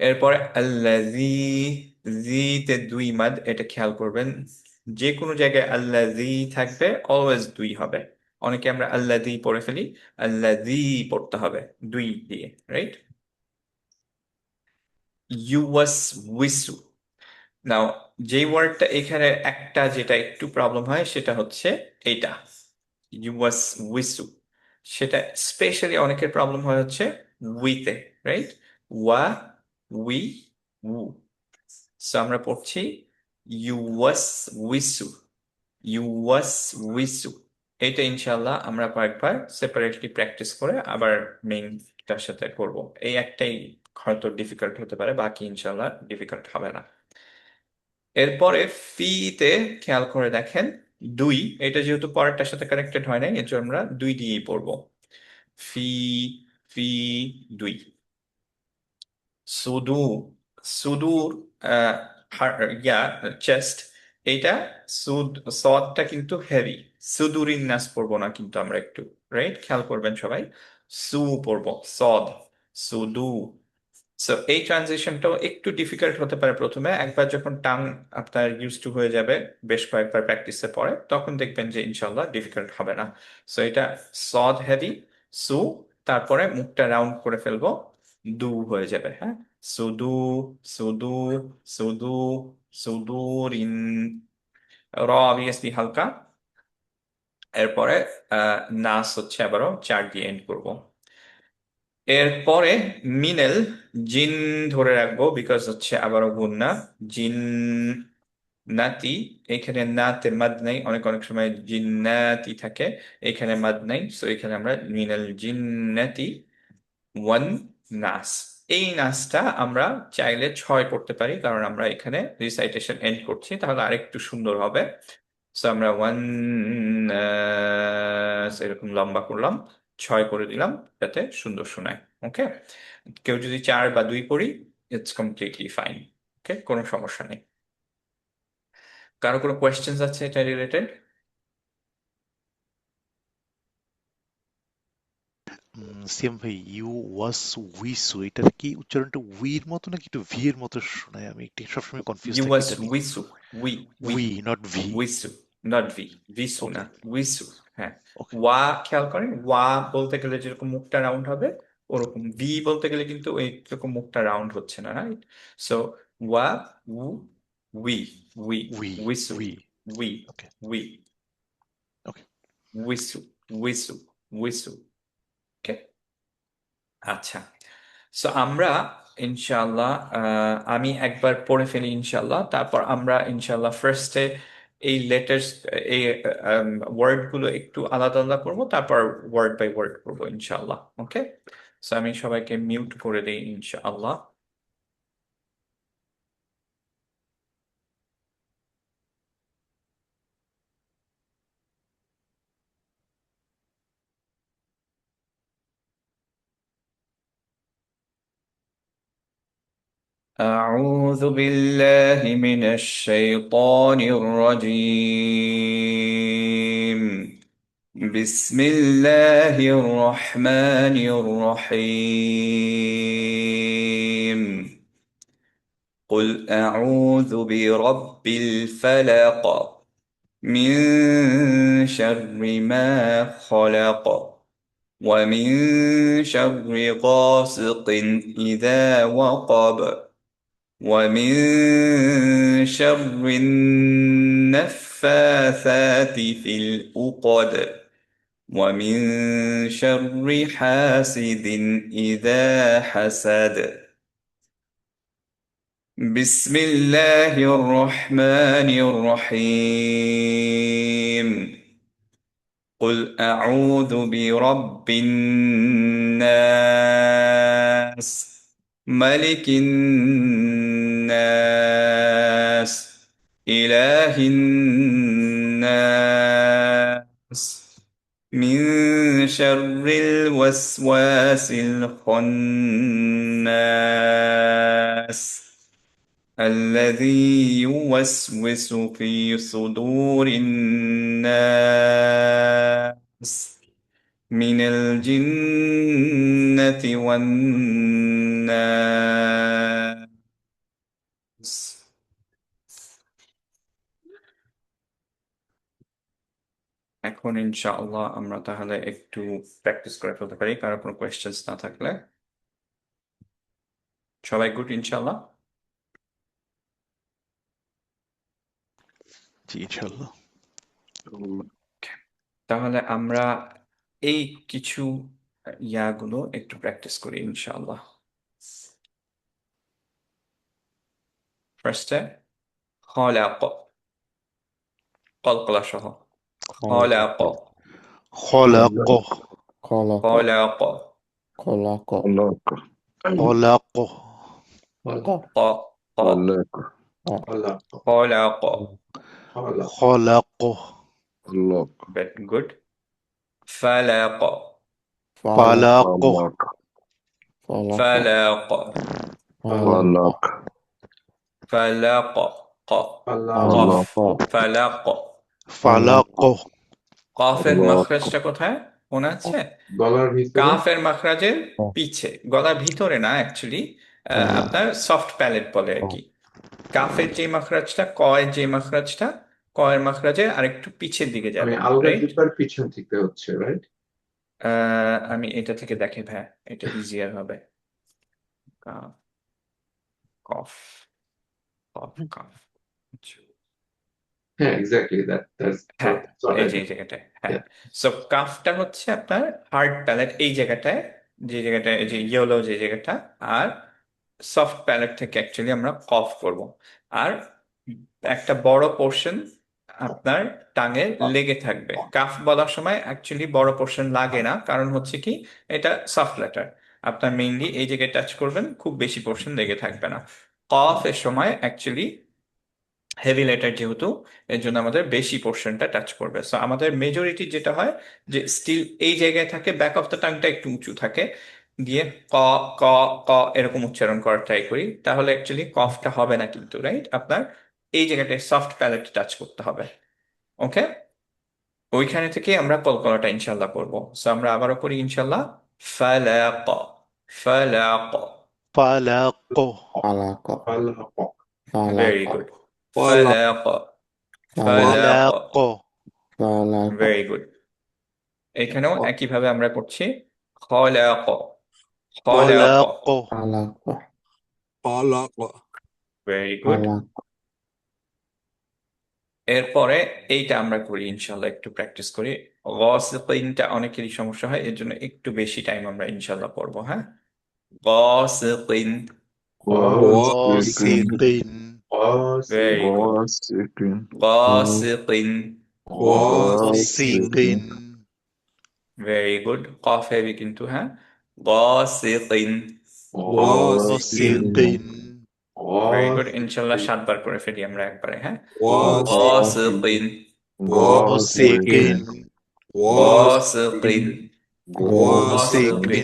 এরপরে আল্লাজি, জিতে 2 মাদ, এটা খেয়াল করবেন। যে কোনো জায়গায় আল্লাজি থাকবে অলওয়েজ 2 হবে। অনেকে আমরা আল্লাজি পড়ে ফেলি, আল্লাজি পড়তে হবে 2 দিয়ে, রাইট? ইউওয়াস উইসু। নাও, যে ওয়ার্ডটা এখানে একটা যেটা একটু প্রবলেম হয় সেটা হচ্ছে এইটা, ইউওয়াস উইসু। সেটা স্পেশালি অনেকের প্রবলেম হয় হচ্ছে উইতে, রাইট? ওয়া, উই, উ। সো আমরা পড়ছি ইউওয়াস উইসু, ইউওয়াস উইসু। এটা ইনশাল্লাহ আমরা কয়েকবার সেপারেটলি প্র্যাকটিস করে আবার মেইনটার সাথে করব। এই একটাই হয়তো ডিফিকাল্ট হতে পারে, বাকি ইনশাল্লাহ ডিফিকাল্ট হবে না। এরপরে ফিতে খেয়াল করে দেখেন 2, এটা যেহেতু পরেরটার সাথে কানেক্টেড হয় নাই এর জন্য আমরা 2 দিয়েই পড়বো। ফি ফি 2। সুদু সুদূর আহ, ইয়া চেস্ট, এইটা সদটা কিন্তু হেভি। সুদুরিন নাস পড়বো না কিন্তু আমরা একটু, রাইট, খেয়াল করবেন সবাই। সু পড়বো, সদ, সুদু। সো এই ট্রানজিশনটাও একটু ডিফিকাল্ট হতে পারে প্রথমে, একবার যখন টাং আপনার ইউজ টু হয়ে যাবে বেশ কয়েকবার প্র্যাকটিসে পরে, তখন দেখবেন যে ইনশাল্লাহ ডিফিকাল্ট হবে না। সো এটা সদ হেভি, সু, তারপরে মুখটা রাউন্ড করে ফেলবো, দু হয়ে যাবে, হ্যাঁ। সুদু সুদু সুদু সুদুরিন। র অবভিয়াসলি হালকা। এরপরে নাস হচ্ছে আবারও 4 দিয়ে এন্ড করবো। এরপরে মিনেল, জিন ধরে রাখবো বিকজ হচ্ছে আবারও গুন্না, জিন নাতি। এখানে নাতে মাদ নাই, অনেক অনেক সময় জিন্নাতি থাকে, এখানে মাদ নাই, সো এখানে আমরা মিনাল জিন্নাতি ওয়ান নাস। এই নাসটা আমরা চাইলে 6 করতে পারি, কারণ আমরা এখানে রিসাইটেশন এন্ড করছি, তাহলে আরেকটু সুন্দর হবে। সো আমরা ওয়ান এরকম লম্বা করলাম, 6 করে দিলাম যাতে সুন্দর শোনায়। ওকে, কেউ যদি 4 বা 2 করি, ইটস কমপ্লিটলি ফাইন। ওকে, কোনো সমস্যা নেই। কারো কোনো কোয়েশ্চেন্স আছে এটা রিলেটেড? সিয়াম ভাই, ইউ ওয়াস উইসু, এটার কি উচ্চারণটা উইর মতো নাকি একটু ভি এর মতো শোনায়? আমি একটু সবসময় কনফিউজ থাকি ইউএস এটা নিয়ে। উইসু, উই উই উই, নট ভি। উইসু, নট ভি, ভিসু না, ওকে, উইসু। হ্যাঁ, ওকে। ওয়া খেয়াল করেন, ওয়া বলতে গেলে যেরকম মুখটা রাউন্ড হবে ওরকম, ভি বলতে গেলে কিন্তু ওই রকম মুখটা রাউন্ড হচ্ছে না, রাইট? সো ওয়া, উ, উই, উই, উই, উইসু, উই। উই, ওকে, উই, ওকে। উইসু, উইসু, উইসু। ওকে, আচ্ছা। সো আমরা ইনশাল্লাহ, আমি একবার পড়ে ফেলি ইনশাল্লাহ, তারপর আমরা ইনশাল্লাহ ফার্স্টে এই লেটার্স, এই ওয়ার্ড গুলো একটু আলাদা আলাদা করবো, তারপর ওয়ার্ড বাই ওয়ার্ড করবো ইনশাল্লাহ। ওকে, সো আমি সবাইকে মিউট করে দিই ইনশাআল্লাহ। أعوذ بالله من الشيطان الرجيم. بسم الله الرحمن الرحيم. قل أعوذ برب الفلق، من شر ما خلق، ومن شر غاسق إذا وقب، ومن شر النفاثات في العقد، ومن شر حاسد إذا حسد. بسم الله الرحمن الرحيم. قل أعوذ برب الناس، ملك الناس، إله الناس، من شر الوسواس الخناس، الذي يوسوس في صدور الناس، من الجنة والناس. এখন ইনশাআল্লাহ আমরা তাহলে একটু প্র্যাকটিস করে ফেলতে পারি, কারো কোনো কোয়েশ্চেন্স না থাকলে। সবাই গুড ইনশাআল্লাহ? জি, ইনশাল্লাহ। তাহলে আমরা এই কিছু ইয়াগুলো একটু প্র্যাকটিস করি ইনশাআল্লাহ। ফার্স্টে খলাক, কলকলা সহ, خلق খলাক, খলাক, خلق খলাক, خلق خلاق খলাক, خلق ক ক خلاق خلق خلق خلق খলাকো خلق very good فلق فلق ফালাকো خلق فلق فلق فلق فلق ق خلق قف فلق فلق ফালাকো কফের خلق মাখরাজটা কোথায় মনে আছে গলার ভিতরে কাফের মাখরাজের পিছে গলার ভিতরে না অ্যাকচুয়ালি আপনার সফট প্যালেট বলে আর কি কাফের যে মাখরাজটা কয়ের যে মাখরাজটা কয়ের মাখরাজে আরেকটু পিছের দিকে আমি যাবে আলগা রাইট জিব্বার পিছন থেকে হচ্ছে রাইট আমি এটা থেকে দেখি ভাই এটা ইজিয়ার হবে কাফ কফ কফ কাফ হ্যাঁ এক্স্যাক্টলি দ্যাটস হ্যাঁ এই যে সরি এই জায়গাটায় হ্যাঁ সো কাফটা হচ্ছে আপনার হার্ড প্যালেট এই জায়গাটায় যে জায়গাটায় এই যে ইয়েলো যে জায়গাটা আর সফট প্যালেট থেকে অ্যাকচুয়ালি আমরা কফ করব আর একটা বড় পোর্শন আপনার টাঙে লেগে থাকবে কাফ বলার সময় অ্যাকচুয়ালি বড় পোর্শন লাগে না কারণ হচ্ছে কি এটা সফট লেটার আপনার মেইনলি এই জায়গায় টাচ করবেন খুব বেশি পোর্শন লেগে থাকবে না কফ এর সময় অ্যাকচুয়ালি হেভি লেটার যেহেতু এর জন্য আমাদের বেশি পোর্শনটা টাচ করবে সো আমাদের মেজরিটি যেটা হয় যে স্টিল এই জায়গায় থাকে ব্যাক অফ দ্য টাংটা একটু উঁচু থাকে দিয়ে ক ক ক এরকম উচ্চারণ করার ট্রাই করি তাহলে অ্যাকচুয়ালি কফটা হবে না কিন্তু রাইট আপনার এই জায়গাটায় সফট প্যালেট টাচ করতে হবে ওকে ওইখানে থেকে আমরা কলকলাটা ইনশাল্লাহ করবো সো আমরা আবারও করি ইনশাল্লাহ ফালাক ফালাক ফালাকো فلق خلق ভেরি فلق গুড ফালাক ফালাক ফালাকো فلق ভেরি গুড এখানেও একইভাবে আমরা করছি খলাক খলাক ফালাকো فلق خلق ভেরি গুড فلق এরপরে এইটা আমরা করি ইনশাল্লাহ একটু প্র্যাকটিস করি গসিকিনটা অনেকেরই সমস্যা হয় এর জন্য একটু বেশি টাইম আমরা ইনশাল্লাহ পড়বো হ্যাঁ গসিকিন ওয়াসিকিন ভেরি গুড ওয়াসিকিন গসিকিন ওয়াসিকিন ভেরি গুড কফ হেভি কিন্তু হ্যাঁ গসিকিন ওয়াসিকিন ভেরি গুড ইনশাল্লাহ 7 বার করে ফেলি আমরা একবারে হ্যাঁ واسقين গসিকিন ওয়াসিকিন গসিকিন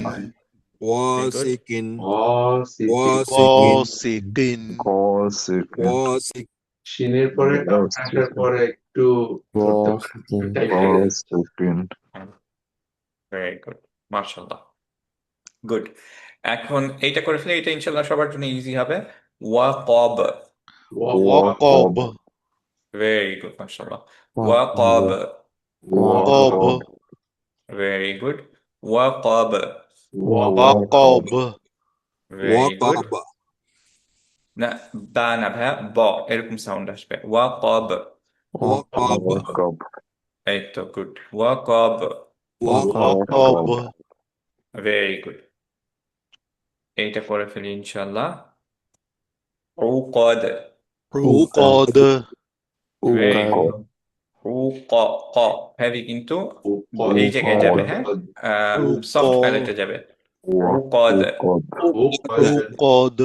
ওয়াসিকিন واسقين ওয়াসিকিন ওয়াসিকিন واسق শিনের পরে আসার পরে একটু ধরতে পারে واسقين টাইপ লেগে যাচ্ছে ওয়াসিকিন ভেরি গুড মার্শাল্লাহ গুড এখন এইটা করে ফেলে এটা ইনশাল্লাহ সবার জন্য ইজি হবে ওয়াকব ওয়াকব ভেরি গুড মার্শাল্লাহ وقب ওয়াকব ওয়াকব ভেরি গুড ওয়াকব ওয়াকব ভেরি গুড وقب না বা না ভাইয়া ব এরকম সাউন্ড আসবে ওয়াকব وقب ওয়াকব এই তো গুড ওয়াকব ওয়াকব ভেরি গুড এইটা করে ফেলি ইনশাল্লাহ উকদ উকদ ভেরি عقد গুড উক ক হেভি কিন্তু এই জায়গায় যাবে হ্যাঁ সফট প্যালেটে যাবে উকদ উকদ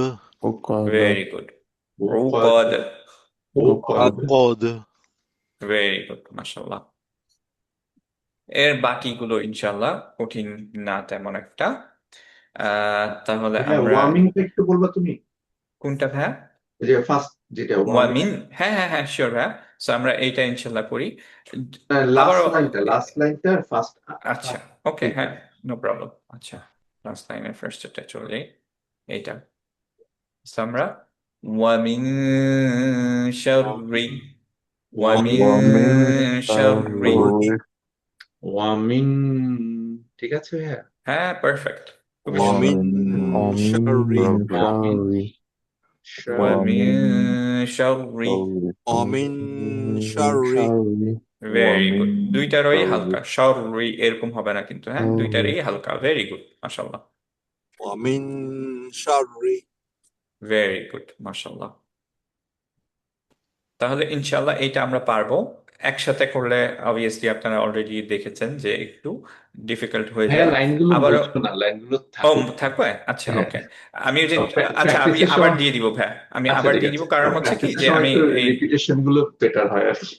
عقد ভেরি গুড উকদ উকদ ভেরি গুড মাশাল্লাহ এর বাকিগুলো ইনশাল্লাহ কঠিন না তেমন একটা তাহলে আমরা ওয়ামিংটা একটু বলবা তুমি কোনটা ভাইয়া ওই যে ফার্স্ট যেটা ওয়ামিন হ্যাঁ হ্যাঁ হ্যাঁ শিওর ভাইয়া সো আমরা এইটা ইনশাল্লাহ করি লাস্ট আবারও লাইনটা ফার্স্ট আচ্ছা ওকে হ্যাঁ নো প্রবলেম আচ্ছা লাস্ট লাইনের ফার্স্ট এটা চলে যাই এইটা So আমরা ওয়ামিন শাররি ওয়ামিন শাররি ওয়ামিন ঠিক আছে ভাইয়া হ্যাঁ পারফেক্ট খুবই ومن সুন্দর شر ওয়ামিন শাররি ومن شر ভেরি গুড দুইটারই হালকা শাররি এরকম হবে না কিন্তু হ্যাঁ দুইটারই হালকা ভেরি গুড মাশাআল্লাহ ومن شر ভেরি গুড মাশাআল্লাহ তাহলে ইনশাআল্লাহ এইটা আমরা পারবো একসাথে করলে অবভিয়াসলি আপনারা অলরেডি দেখেছেন যে একটু ডিফিকাল্ট হয়ে ভাইয়া যায়। লাইনগুলো আবারও মুছবো না, লাইনগুলো ও থাকুক। থাকবে, আচ্ছা হ্যাঁ, ওকে। আমি ওই যে আচ্ছা আমি প্র্যাকটিসের আবার সময়। দিয়ে দিব ভাই, আমি আচ্ছা আবার ঠিক দিয়ে আছে, দিব, কারণ হচ্ছে কি প্র্যাকটিসের যে সময় আমি একটু এই রিপিটেশন গুলো বেটার হয় আর কি।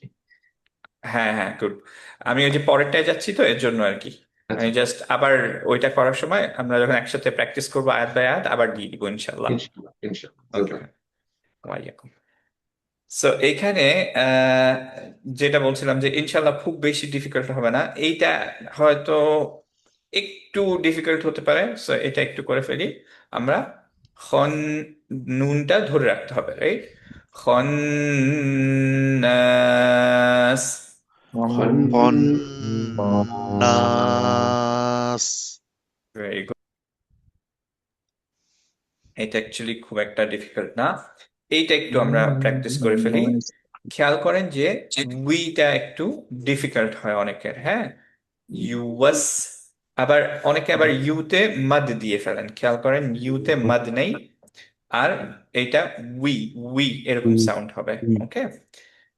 হ্যাঁ হ্যাঁ গুড। আমি ওই যে পরেরটায় যাচ্ছি তো এর জন্য আর কি। আচ্ছা, আমি জাস্ট আবার ওইটা করার সময় আমরা যখন একসাথে প্র্যাকটিস করবো আয়াত বাই আয়াত আবার দিয়ে দিব ইনশাল্লাহ। ইনশাআল্লাহ ইনশাআল্লাহ। ওকে, জাযাক। ওয়াইয়াকুম। সো এইখানে যেটা বলছিলাম যে ইনশাল্লাহ খুব বেশি ডিফিকাল্ট হবে না, এইটা হয়তো একটু ডিফিকাল্ট হতে পারে, সো এটা একটু করে ফেলি আমরা। খন, নুনটা ধরে রাখতে হবে, রাইট? খন্নাস। কন্নাস। Very good. এটা অ্যাকচুয়ালি খুব একটা ডিফিকাল্ট না, এইটা একটু আমরা প্র্যাকটিস করে ফেলি। খেয়াল করেন যে উইটা একটু ডিফিকাল্ট হয় অনেকের, হ্যাঁ। ইউওয়াস, আবার অনেকে আবার ইউতে মাদ দিয়ে ফেলেন, খেয়াল করেন ইউতে মাদ নেই, আর এটা উই, উই এরকম সাউন্ড হবে, ওকে।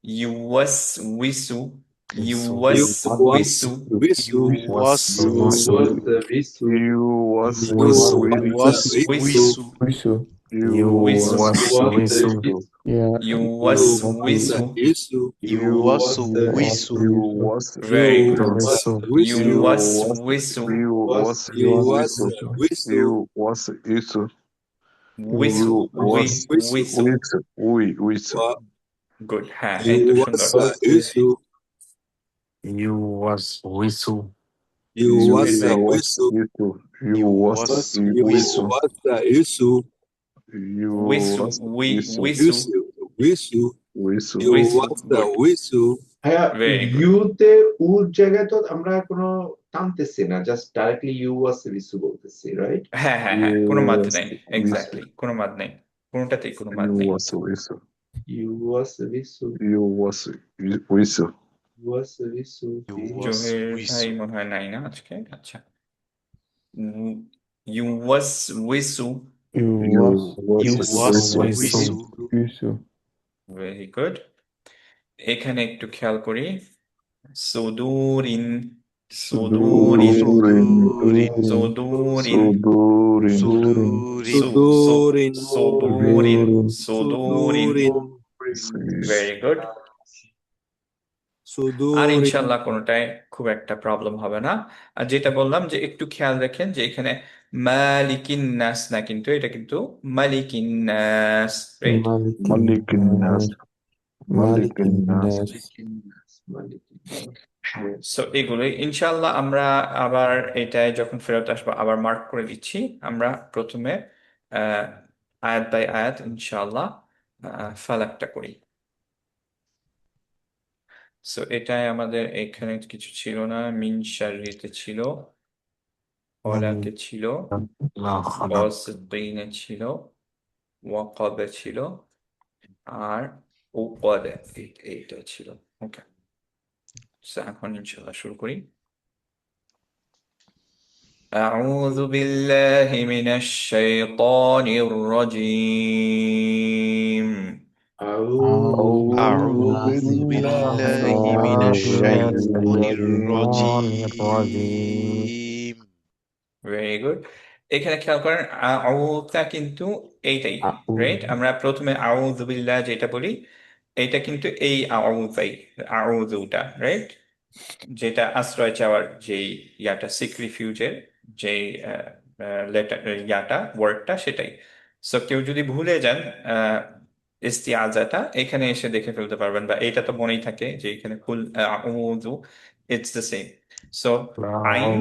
ইউওয়াস উইসু, ইউওয়াস You was উইসু, with you. Was You was রিসু, You was you with was was with উইসু, you. উইসু you উইসু, was was with রিসু, Yeah. ইউওয়াস You was উইসু, with you. ইউয়াস উইসু you was very You good. was So, with you. ইউওয়াস উইসু, you was You was with with you. you was with উইসু, you we, was With you. উইসু, with Wa- good, হ্যাঁ এই You তো was সুন্দর। with you. you was whistle. You you was Very good. with you. you was was You with উইসু was with you. you উইসু, was we, with উইসু, With you. with You উইসু, was good, with you. ভাইয়া very good. ইউতে উর জায়গায় তো আমরা কোনো টানতেছি না, just directly you ওয়াজ রিসু বলতেছি, right? হ্যাঁ হ্যাঁ হ্যাঁ, কোনো মাদ নেই, এক্স্যাক্টলি কোনো মাদ নেই, কোনোটাতেই কোনো মাদ you নেই। was with ইউ ওয়াজ রিসু, you was with ইউ ওয়াজ রিসু। ইউ ওয়াস জহির ভাই উইসু মনে হয় নাই না আজকে, আচ্ছা। ইউ ওয়াস উইসু, You you was was ইউ ওয়াস whistle. উইসু Whistle. Very good. এখানে একটু খেয়াল করি, সুদুরিন, সুদুরিন, সুদুরিন সুদুরিন, Sudurin সুদুরিন Sudurin. সুদুরিন, সুদুরিন, Sudurin. Very good. আর Sudurin. ইনশাল্লাহ কোনোটায় খুব একটা প্রবলেম হবে না। আর যেটা বললাম যে একটু খেয়াল রাখেন যে এখানে মালিকিন নাস না, কিন্তু এটা কিন্তু মালিকিন নাস, right? Malikin Nas Malikin Nas so এগুলোই ইনশাল্লাহ আমরা আবার এটায় যখন ফেরত আসবো আবার মার্ক করে দিচ্ছি। আমরা প্রথমে আয়াত বাই আয়াত ইনশাল্লাহ ফালাকটা করি। সো এটাই আমাদের এখানে কিছু ছিল না, মিন শাররিতে ছিল, ওয়ালাকে ছিল, গাসিকিনে ছিল, ওয়াকাবে ছিল, আর উকাদে এইটা ছিল। ওকে, সো এখন ইনশাল্লাহ শুরু করি। أعوذ بالله من الشيطان الرجيم আউযু বিল্লাহি মিনাশ শাইতানির রাজীম। Very good. এখানে খেয়াল করেন আউটা কিন্তু এইটাই, রাইট? আমরা প্রথমে আউযু বিল্লাহ যেটা বলি এটা কিন্তু এই আউযাই, আউযুটা, রাইট? যেটা আশ্রয় চাওয়ার যেই ইয়াটা, সিক্রিফিউজের যেই লেটার ইয়াটা, ওয়ার্ডটা, সেটাই। সো কেউ যদি ভুলে যান ইস্তিআজাটা, এখানে এসে দেখে ফেলতে পারবেন, বা এটা তো মনেই থাকে যে এখানে কুল আউযু, ইটস দ্য সেম। সো আইন,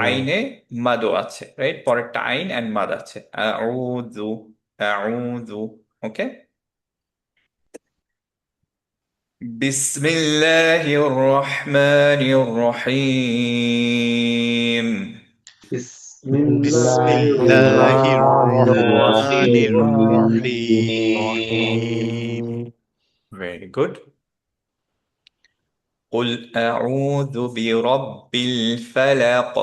আইনে মাদও আছে, রাইট? পরেরটা আইন এন্ড মাদ আছে, আউযু, আউযু, ওকে। بسم الله الرحمن الرحيم বিসমিল্লাহির রহমানির রহিম। Very good. قل أعوذ برب الفلق.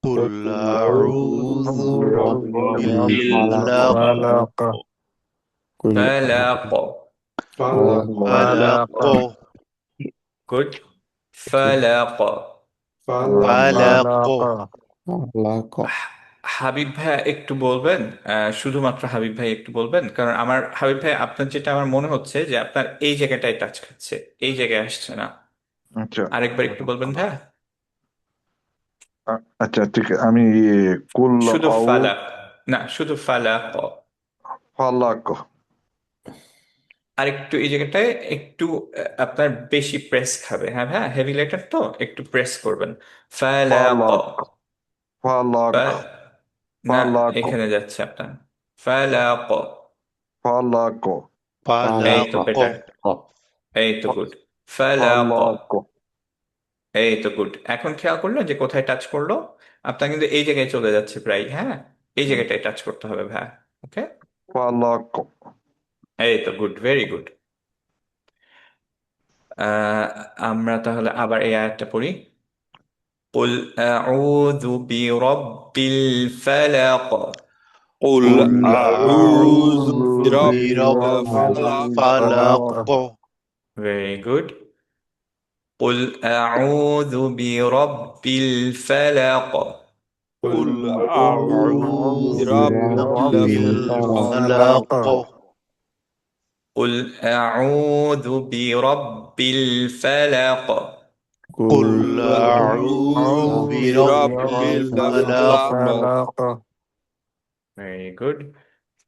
قل أعوذ برب الفلق. فلق. فلق. গুড। ফালাক। ফালাক। ফালাক فلق হাবিব ভাই একটু বলবেন, শুধুমাত্র হাবিব ভাই একটু বলবেন, কারণ আমার হাবিব ভাই আপনার যেটা আমার মনে হচ্ছে যে আপনার এই জায়গাটায় টাচ খাচ্ছে, এই জায়গায় আসছে না। আচ্ছা আরেকবার একটু বলবেন ভাই। আচ্ছা ঠিক আছে আমি কুল শুধু আউ ফালাক, না শুধু ফালাক। ফালাক আরেকটু এই জায়গাটায় একটু আপনার বেশি প্রেস খাবে, হ্যাঁ হ্যাঁ, হেভি লেটার তো একটু প্রেস করবেন। ফালাক। ফালাক ফালাক ফা- না, ফালাক এখানে যাচ্ছে আপনার ফালাক। ফালাক এই তো ফালাক বেটার, এই তো গুড। ফালাক। ফালাক এই তো গুড। এখন খেয়াল করলো যে কোথায় টাচ করলো, আপনার কিন্তু এই জায়গায় চলে যাচ্ছে প্রায়, হ্যাঁ এই জায়গাটায় টাচ করতে হবে ভাই। ওকে, ফালাক এই তো গুড, ভেরি গুড। আমরা তাহলে আবার এই আয়াতটা পড়ি। قل أعوذ برب الفلق. قل قل قل أعوذ أعوذ أعوذ برب برب برب الفلق. الفلق Very good. قل أعوذ برب الفلق. قل قل قل أعوذ أعوذ برب برب الفلق. الفلق قل أعوذ برب الفلق. قل قل أعوذ أعوذ برب برب الفلق الفلق. Very good.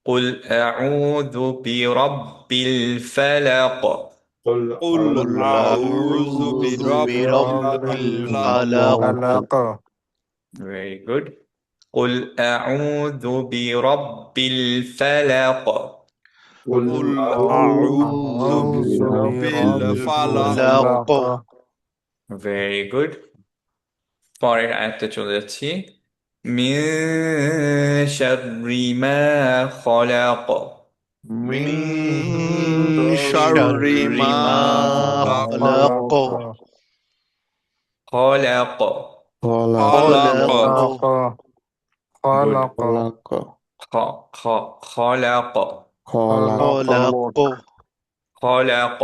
قل أعوذ برب الفلق. قل قل قل أعوذ أعوذ برب برب الفلق. الفلق Very good. قل أعوذ برب الفلق. قل قل أعوذ أعوذ أعوذ برب برب الفلق. الفلق Very good. পরের আয়াতে চলে যাচ্ছি। من شر ما خلق. من من شر شر ما ما خلق. خلق خلق. خلق. خلق Good. خلق خ خ خلق. خلق خلق. خلق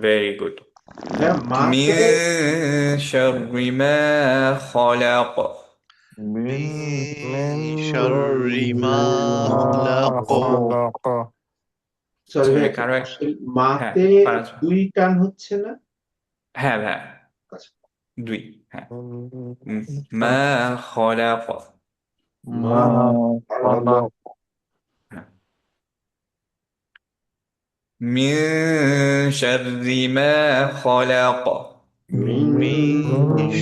Very good. হ্যাঁ من মাকে شر ما خلق. من من شر ما خلق خلق সরি ভাই কারো এক, আসলে হ্যাঁ মাতে ফারাজ ভাই। দুই টান হচ্ছে না। হ্যাঁ হ্যাঁ, আচ্ছা, দুই, হ্যাঁ। من ما خلق. ما خلق হ্যাঁ। من شر ما خلق. মিন من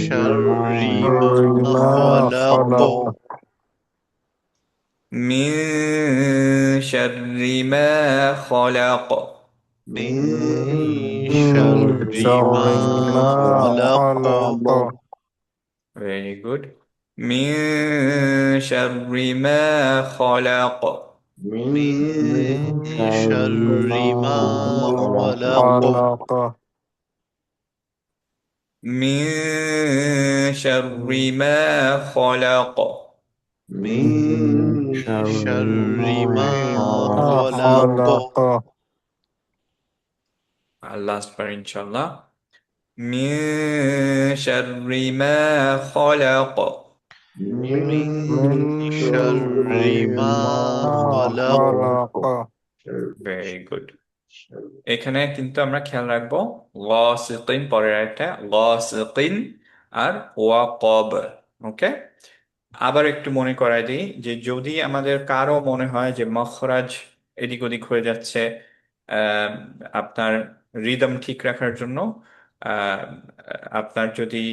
شر ما ما خلق خلق من شر ما خلق. من من شر شر ما ما خلق خلق Very good. من شر ما خلق. মিন من شر ما خلق خلق من شر ما خلق. من شر ما خلق خلق Last bar inshallah. من شر ما خلق. মিন من شر ما خلق خلق Very good. এখানে কিন্তু আমরা খেয়াল রাখবো গাসিকিন, পরের একটা গাসিকিন আর ওয়াকব। ওকে, আবার একটু মনে করায় দিই যে যদি আমাদের কারো মনে হয় যে মখরাজ এদিক ওদিক হয়ে যাচ্ছে, আহ, আপনার রিদম ঠিক রাখার জন্য আহ, আপনার যদি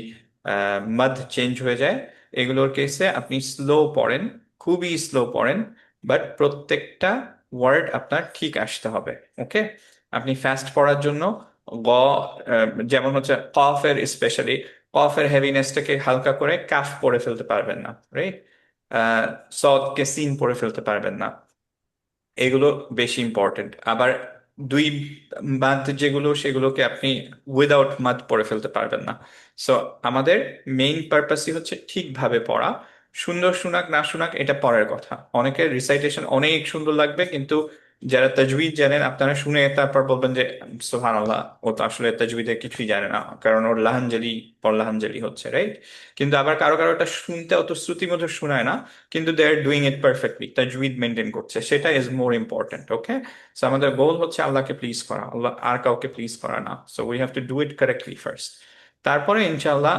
মাদ চেঞ্জ হয়ে যায়, এগুলোর কেসে আপনি স্লো পড়েন, খুবই স্লো পড়েন, বাট প্রত্যেকটা ওয়ার্ড আপনার ঠিক আসতে হবে। ওকে, আপনি ফাস্ট পড়ার জন্য গ যেমন হচ্ছে কফের, স্পেশালি কফের হেভিনেসটাকে হালকা করে কাফ পড়ে ফেলতে পারবেন না, রাইট? সদকে সিন পড়ে ফেলতে পারবেন না, এগুলো বেশি ইম্পর্টেন্ট। আবার দুই মাদ যেগুলো, সেগুলোকে আপনি উইদাউট মাদ পড়ে ফেলতে পারবেন না। সো আমাদের মেইন পারপাসই হচ্ছে ঠিকভাবে পড়া। সুন্দর শোনাক না শোনাক এটা পরের কথা, অনেকের রিসাইটেশন অনেক সুন্দর লাগবে কিন্তু যারা তাজউইদ জানেন আপনারা শুনে তারপর বলবেন যে সুবহানাল্লাহ, ও তো আসলে তাজউইদের কিছুই জানে না, কারণ ওর লাহানজালি পরলাহানজালি হচ্ছে, রাইট? কিন্তু আবার কারো কারো এটা শুনতে অত শ্রুতিমধুর শোনায় না, কিন্তু they are doing it perfectly, তাজউইদ মেনটেন করছে, সেটা is more important. Okay, so আমাদের গোল হচ্ছে আল্লাহকে প্লিজ করা, আল্লাহ আর কাউকে প্লিজ করা না। So we have to do it correctly first. তারপরে ইনশাআল্লাহ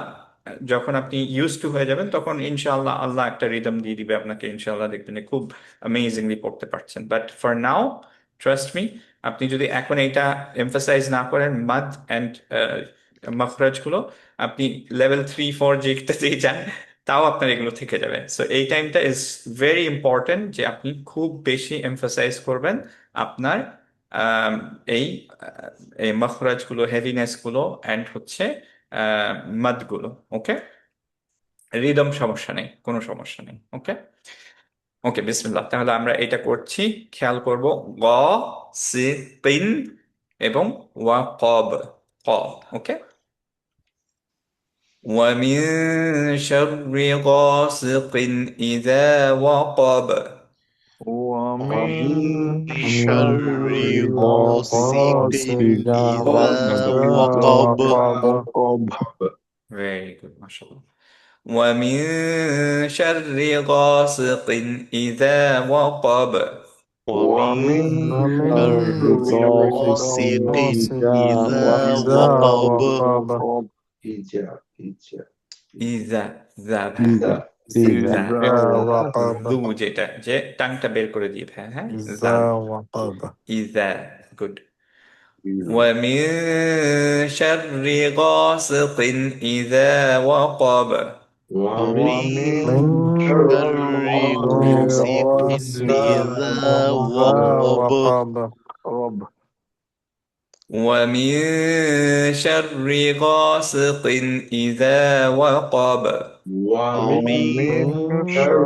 যখন আপনি ইউজ টু হয়ে যাবেন, তখন ইনশাআল্লাহ আল্লাহ একটা রিদম দিয়ে দিবে আপনাকে, ইনশাআল্লাহ দেখবেন যে খুব অ্যামেজিংলি পড়তে পারছেন। But for now, trust me, আপনি যদি এখন এইটা এমফাসাইজ না করেন মাদ অ্যান্ড মখরাজ গুলো, আপনি লেভেল 3, 4 যেটাতেই যান, তাও আপনার এগুলো থেকে যাবে। সো এই টাইমটা ইজ ভেরি ইম্পর্টেন্ট যে আপনি খুব বেশি এমফাসাইজ করবেন আপনার আম, এই এই মখরাজ গুলো, হেভিনেস গুলো, অ্যান্ড হচ্ছে মাদ গুলো। ওকে, রিদম সমস্যা নেই, কোনো সমস্যা নেই। ওকে, ওকে, বিসমিল্লাহ, তাহলে আমরা এটা করছি, খেয়াল করব। গ, সিন এবং ওয়াকব, ক। ওকে, ومن شر غاسق إذا وقب ومن ومن شر شر غاسق غاسق إذا إذا وقب وقب. very good, mashallah. ومن شر غاسق إذا وقب ومن ومن شر شر غاسق غاسق إذا إذا وقب وقب. ইজা ইজা, যা ভাই, إذا যা, إذا وقب. জু, যেটা যে টাংটা বের করে দিয়ে ভাই, হ্যাঁ, إذا জাল, وقب. ইজা, গুড। إذا ومن شر غاسق إذا وقب ومن من شر شر غاسق غاسق إذا إذا وقب وقب. رب ومن شر غاسق إذا وقب ومن ومن شر شر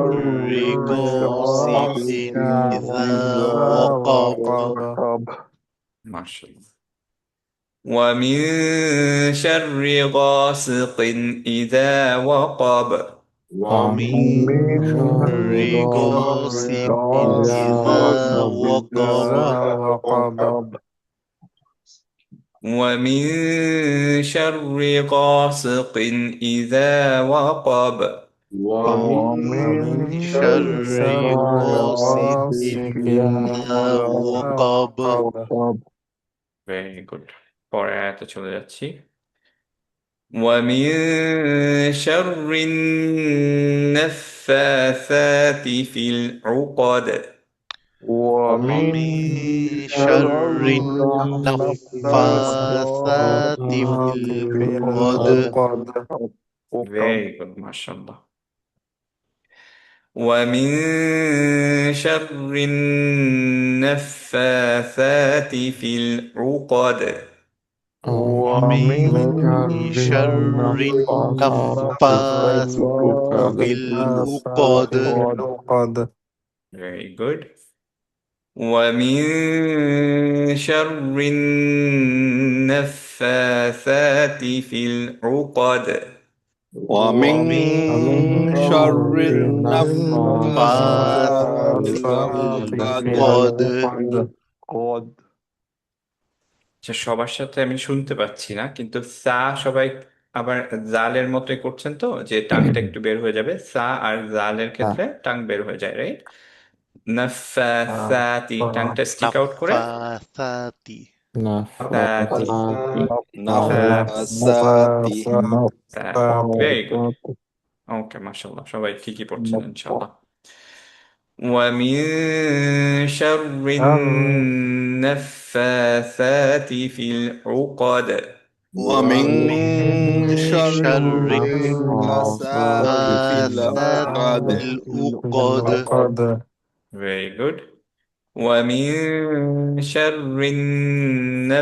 غاسق غاسق إذا إذا وقب وقب. ما شاء الله. ومن شر غاسق إذا وقب ومن ومن شر شر غاسق إذا غاسق وقب إذا وقب. ومن شر غاسق إذا وقب ومن ومن شر شر غاسق غاسق إذا وقب وقب. very good. পরের আয়াতে চলে যাচ্ছি। ومن شر النفاثات في العقد ومن ومن شر شر النفاثات في في العقد العقد. very good, mashallah. ومن شر النفاثات في العقد ومن ومن شر شر النفاثات في النفاثات العقد في العقد. very good. ومن شر النفاثات في العقد ومن ومن شر النفاثات النفاثات في في العقد العقد. قد আচ্ছা, সবার সাথে আমি শুনতে পাচ্ছি না, কিন্তু সা সবাই আবার জালের মতোই করছেন, তো যে টাংটা একটু বের হয়ে যাবে, সা আর জালের ক্ষেত্রে টাং বের হয়ে যায়, রাইট? নাফাসাতি, টাংটা স্টিক আউট করে نفاثات সাতি, نفاثات ভেরি গুড। ওকে, মাশাল্লাহ, সবাই ঠিকই পড়ছেন ইনশাল্লাহ। ومن شر النفاثات في العقد ومن ومن شر شر النفاثات في العقد العقد. very good. ومن شر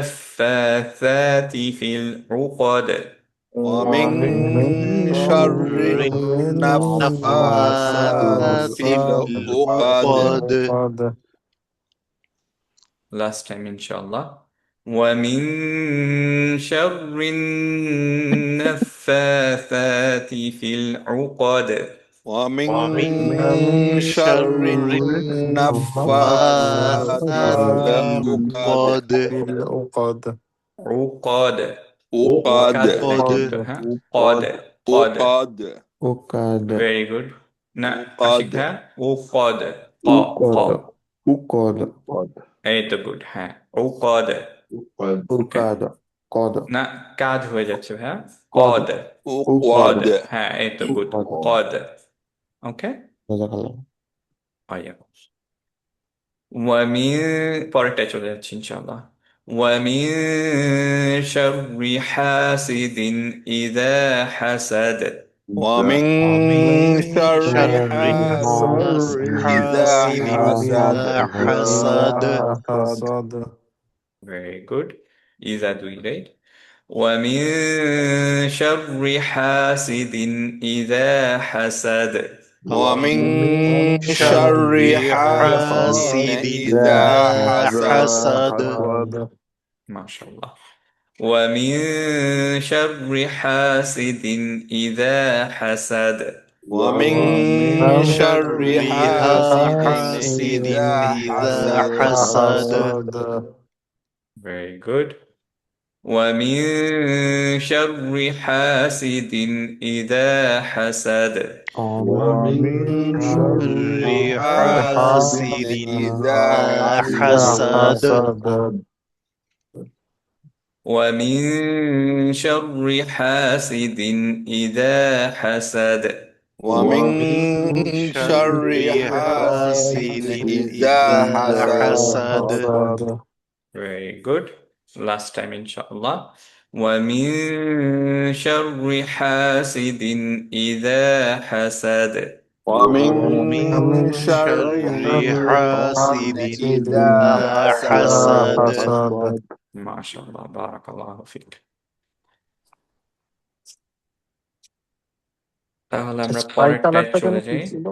النفاثات في العقد ومن شر النفاثات في العقد العقد. last time inshallah. ومن شر النفاثات في العقد ومن ومن شر شر النفاثات في العقد النفاثات في العقد عقاد عقد কাদ ধরে عقد কিন্তু হ্যাঁ قاد قاد عقد عقد very good না আশিক عقد ভাইয়া عقاد ق ق عقد عقد এই তো গুড হ্যাঁ عقاد ওকে عقد قد না কাদ হয়ে যাচ্ছে ভাইয়া قد قاد قاد عقد হ্যাঁ এই তো গুড قد قاد ওকে جزاك الله আয়া ومن পরেরটায় চলে যাচ্ছি ইনশাআল্লাহ ومن شر حاسد إذا حسد ومن ومن شر شر حاسد إذا حاسد حسد إذا حسد حسد very good إذا দুই right ومن شر حاسد إذا حسد ومن ومن شر شر حاسد حاسد إذا إذا حسد حسد ما شاء الله ومن شر حاسد إذا حسد ومن شر شر حاسد حاسد إذا إذا حسد حسد very good ومن شر حاسد إذا حسد ومن شر شر حاسد حاسد إذا إذا حسد حسد ومن شر حاسد إذا حسد ومن شر شر حاسد حاسد إذا إذا حسد حسد very good last time inshallah ومن شر حاسد إذا حسد ومن ومن شر شر حاسد حاسد إذا إذا حسد حسد ما شاء الله بارك الله فيك তাহলে আমরা স্কাই পরেরটায় কালারটা যেন চলে কি যাই ছিল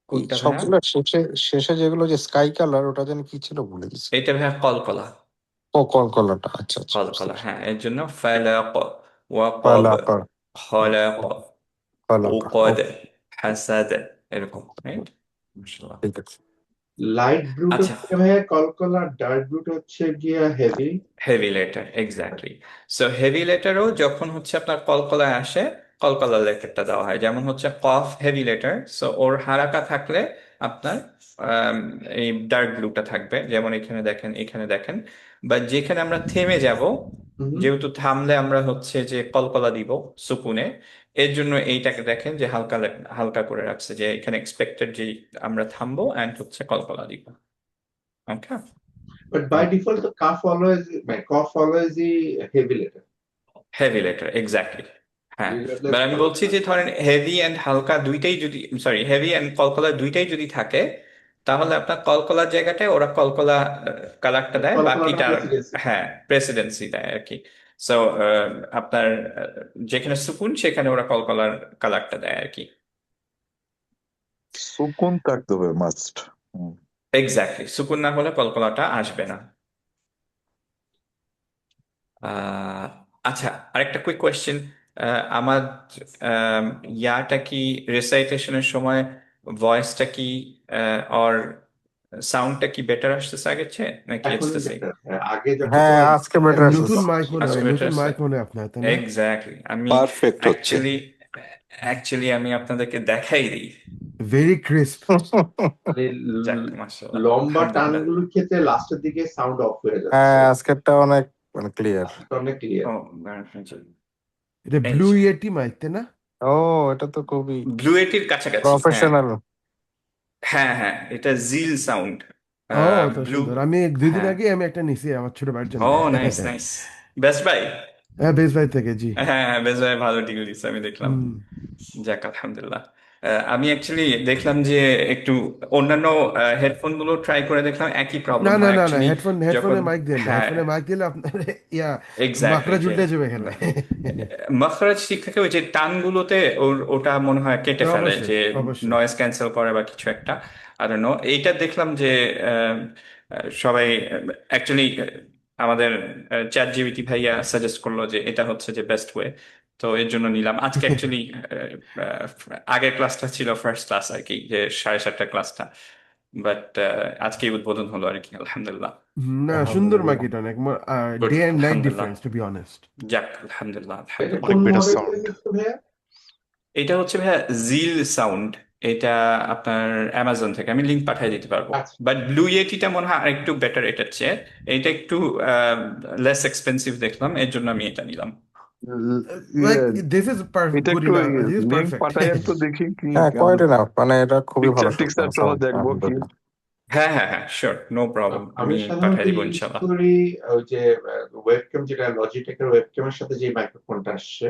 কোনটা ভাইয়া সবগুলো শেষে শেষে যেগুলো যে স্কাই কালার ওটা যেন কি ছিল ভুলে গেছি এটা ভাইয়া কলকলা ও কলকলাটা আচ্ছা আচ্ছা বুঝতে কলকলা পেরেছি। হ্যাঁ এর জন্য ফালাক ওয়াকব ফালাকা খলাক ফালাকা উকদ ওকে হাসাদ এরকম রাইট মাশাআল্লাহ ঠিক আছে লাইট ব্লুটা আচ্ছা হচ্ছে ভাইয়া কলকলা, ডার্ক ব্লুটা হচ্ছে গিয়া heavy. Heavy letter exactly so heavy লেটারও যখন হচ্ছে আপনার কলকলায় আসে কলকলা লেটারটা দেওয়া হয় যেমন হচ্ছে কফ হেভি লেটার সো ওর হারাকা থাকলে আপনার আম, এই ডার্ক ব্লুটা থাকবে যেমন এখানে দেখেন বা যেখানে আমরা থেমে যাব যেহেতু থামলে আমরা হচ্ছে যে কলকলা দিব সুকুনে এর জন্য এইটাকে দেখেন যে হালকা হালকা করে রাখছে যে এখানে এক্সপেক্টেড যে আমরা থামবো অ্যান্ড হচ্ছে কলকলা দিব ওকে বাট বাই ডিফল্ট তো কাফ অলওয়েজ মানে কফ অলওয়েজই heavy letter heavy letter exactly হ্যাঁ রিগার্ডলেস বাট আমি বলছি যে ধরেন হেভি অ্যান্ড হালকা দুইটাই যদি সরি হেভি অ্যান্ড কলকলা দুইটাই যদি থাকে তাহলে আপনার কলকলার জায়গাটায় ওরা কলকলা কালারটা দেয় কলকলাটা বাকিটা প্রেসিডেন্সি। হ্যাঁ প্রেসিডেন্সি দেয় আর কি সো আপনার যেখানে সুকুন সেখানে ওরা কলকলার কালারটা দেয় আর কি সুকুন থাকতে হবে মাস্ট। এক্স্যাক্টলি সুকুন না হলে কলকলাটা আসবে না আহ, আচ্ছা আরেকটা কুইক কোয়েশ্চেন আমার ইয়াটা কি রেসাইটেশনের সময় ভয়েসটা কি আর সাউন্ডটা কি বেটার আসতেছে আগের চেয়ে নাকি ইটস এখন দ্য সেম বেটার। আগে যখন হ্যাঁ আজকে বেটার নতুন আসছে মাইক মনে আজকে হয় বেটার নতুন আসছে মাইক মনে হয় আপনার তাই না এক্স্যাক্টলি আমি পারফেক্ট হচ্ছে অ্যাকচুয়ালি আমি আপনাদেরকে দেখাই দিই ভেরি ক্রিস্প মানে যাক মাশাআল্লাহ লম্বা আলহামদুলিল্লাহ টানগুলোর ক্ষেত্রে লাস্টের দিকে সাউন্ড অফ হয়ে যাচ্ছে। হ্যাঁ আজকেরটা অনেক মানে ক্লিয়ার অনেক ক্লিয়ার। ও এটা এই ব্লু ইয়েটি মাইক তাই না ও এটা তো খুবই ব্লু এটির কাছাকাছি হ্যাঁ প্রফেশনাল হ্যাঁ হ্যাঁ এটা জিল সাউন্ড ও তো ব্লু সুন্দর আমি 2 দিন হ্যাঁ আগে আমি একটা নিছি আমার ছোট ভাইয়ের জন্য ও নাইস নাইস বেস্ট বাই হ্যাঁ বেশ ভাই থেকে জি হ্যাঁ বেস্ট বাই ভালো ডিল দিচ্ছে আমি দেখলাম হুম। যাক আলহামদুলিল্লাহ আমি অ্যাকচুয়ালি দেখলাম যে একটু অন্যান্য হেডফোন গুলো ট্রাই করে দেখলাম একই না প্রবলেম না হয় না না অ্যাকচুয়ালি হেডফোনে যখন মাইক দেন না হ্যাঁ হেডফোনে মাইক দিলে আপনার ইয়া এক্স্যাক্টলি মাকড়া যে জুলটে যাবে এখানে মাখরাজ ঠিক থাকে ওই যে টানগুলোতে ওটা মনে হয় কেটে ফেলে অবশ্যই যে অবশ্যই নয়েজ ক্যান্সেল করে বা কিছু একটা আই ডোন্ট নো এইটা দেখলাম যে সবাই অ্যাকচুয়ালি আমাদের চ্যাট জিপিটি ভাইয়া সাজেস্ট করলো যে এটা হচ্ছে যে বেস্ট ওয়ে তো এর জন্য নিলাম আজকে অ্যাকচুয়ালি আগের ক্লাসটা ছিল ফার্স্ট ক্লাস আর কি, যে 7:30 ক্লাসটা, বাট আজকেই উদ্বোধন হলো আর কি, আলহামদুলিল্লাহ। না, সুন্দর আলহামদুলিল্লাহ। মার্কেট অনেক গুড, ডে এন্ড নাইট আলহামদুলিল্লাহ। Difference to be honest. যাক, আলহামদুলিল্লাহ এটা আলহামদুলিল্লাহ। কোন অনেক বেটার মডেল সাউন্ড। দিচ্ছ ভাইয়া? এটা হচ্ছে ভাইয়া জিল সাউন্ড। এটা আপনার অ্যামাজন থেকে আমি লিংক পাঠিয়ে দিতে পারবো, আচ্ছা বাট ব্লু ইয়েটিটা মনে হয় আরেকটু বেটার এটার চেয়ে। এটা একটু লেস এক্সপেন্সিভ দেখলাম, এর জন্য আমি এটা নিলাম। লাইক ইয়ে, দিস ইজ এটা গুড একটু enough, this is link perfect. পাঠাইয়েন তো দেখি কি হ্যাঁ, কোয়াইট এনাফ, মানে এটা খুবই ভালো পিকচার টিকচার সহ সাউন্ড, দেখবো কি। আলহামদুলিল্লাহ। হ্যাঁ হ্যাঁ হ্যাঁ, শিওর, নো প্রবলেম, আমি আমি সাধারণত পাঠিয়ে দিব ইউজ ইনশাল্লাহ। করি ওই যে ওয়েবক্যাম, যেটা লজিটেকের ওয়েবক্যামের সাথে যে মাইক্রোফোনটা আসছে,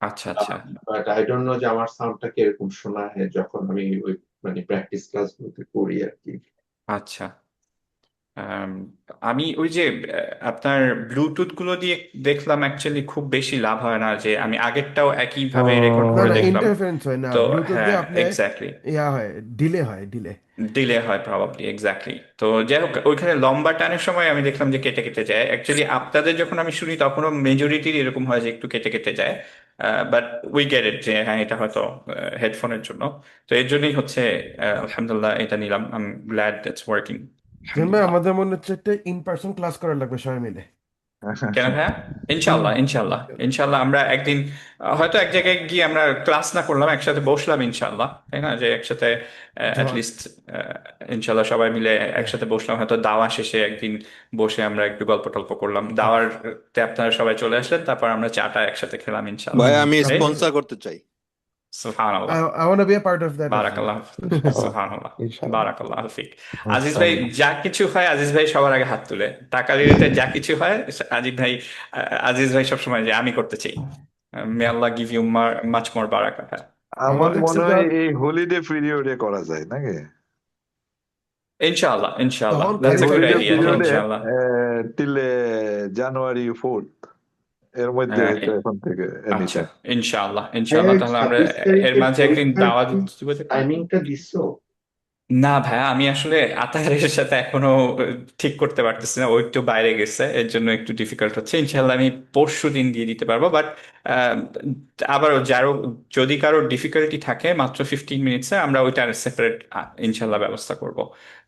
আচ্ছা আচ্ছা বাট আই ডোন্ট নো যে আমার সাউন্ডটা কিরকম শোনা হয় যখন আমি ওই মানে প্র্যাকটিস ক্লাস গুলোতে করি আর কি। আচ্ছা। আম, আমি ওই যে আপনার ব্লুটুথ গুলো দিয়ে দেখলাম অ্যাকচুয়ালি খুব বেশি লাভ হয় না, যে আমি আগেরটাও একইভাবে রেকর্ড না করে না, দেখলাম। ইন্টারফারেন্স হয় না তো ব্লুটুথ হ্যাঁ, দিয়ে আপনি, এক্স্যাক্টলি, ইয়া হয়, ডিলে হয়, ডিলে। ডিলে হয় প্রবাবলি, এক্স্যাক্টলি। তো যাই হোক, ওইখানে লম্বা টানের সময় আমি দেখলাম যে কেটে কেটে যায়। অ্যাকচুয়ালি আপনাদের যখন আমি শুনি তখনও মেজরিটির এরকম হয় যে একটু কেটে কেটে যায়, বাট উই গেট ইট যে হ্যাঁ এটা হয়তো হেডফোনের জন্য। তো এর জন্যই হচ্ছে আলহামদুলিল্লাহ এটা নিলাম। I am glad that's working, জান ভাই, আলহামদুলিল্লাহ। আমাদের মনে হচ্ছে একটা ইন পার্সন ক্লাস করা লাগবে সবাই মিলে। কেন ভাইয়া? ইনশাল্লাহ ইনশাল্লাহ ইনশাল্লাহ, আমরা একদিন হয়তো এক জায়গায় গিয়ে আমরা ক্লাস না করলাম, একসাথে বসলাম ইনশাল্লাহ, তাই না? যে একসাথে ধর, লিস্ট ইনশাল্লাহ সবাই মিলে একসাথে বসলাম, হয়তো দাওয়া শেষে একদিন বসে আমরা একটু গল্প টল্প করলাম, দাওয়ারতে আপনারা সবাই চলে আসলেন, তারপর আমরা চাটা একসাথে খেলাম ইনশাল্লাহ। ভাই আমি এই স্পন্সর করতে চাই। সুবহানাল্লাহ, I want to be a part of that as well. বারাকাল্লাহ, ইনশাআল্লাহ, সুবহানাল্লাহ, ইনশাআল্লাহ, বারাকাল্লাহ ফিক। আজিজ ভাই, ইনশাআল্লাহ। যা কিছু হয় আজিজ ভাই সবার আগে হাত তুলে, টাকা রিলেটেড যা কিছু হয় আজিজ ভাই, আজিজ ভাই সবসময় যে আমি করতে চাই। মে আল্লাহ গিভ ইউ মাচ মোর বারাকা। আমার আমাদের মনে তো হয় ধর এই হলিডে পিরিয়ডে করা যায় নাকি? ইনশাআল্লাহ ইনশাআল্লাহ, তখন এই দ্যাটস এ গুড খালি হলিডে আইডিয়া, পিরিয়ডে ইনশাআল্লাহ। টিল January 4th এর মধ্যে আহ, তো এখন থেকে আচ্ছা, এনিটাইম। ইনশাআল্লাহ ইনশাআল্লাহ, তাহলে আমরা 26 এর তারিখের মাঝে একদিন 45 দাওয়াত দিন দিব দেখুন। টাইমিংটা দিছো? না ভাইয়া, আমি আসলে আতাহারের সাথে এখনো ঠিক করতে পারতেছি না, ও একটু বাইরে গেছে, এর জন্য একটু ডিফিকাল্ট হচ্ছে। ইনশাল্লাহ আমি পরশু দিন দিয়ে দিতে পারবো, বাট আবার যারও যদি কারো ডিফিকাল্টি থাকে মাত্র 15 মিনিটসে আমরা ওইটার সেপারেট ইনশাল্লাহ ব্যবস্থা করব।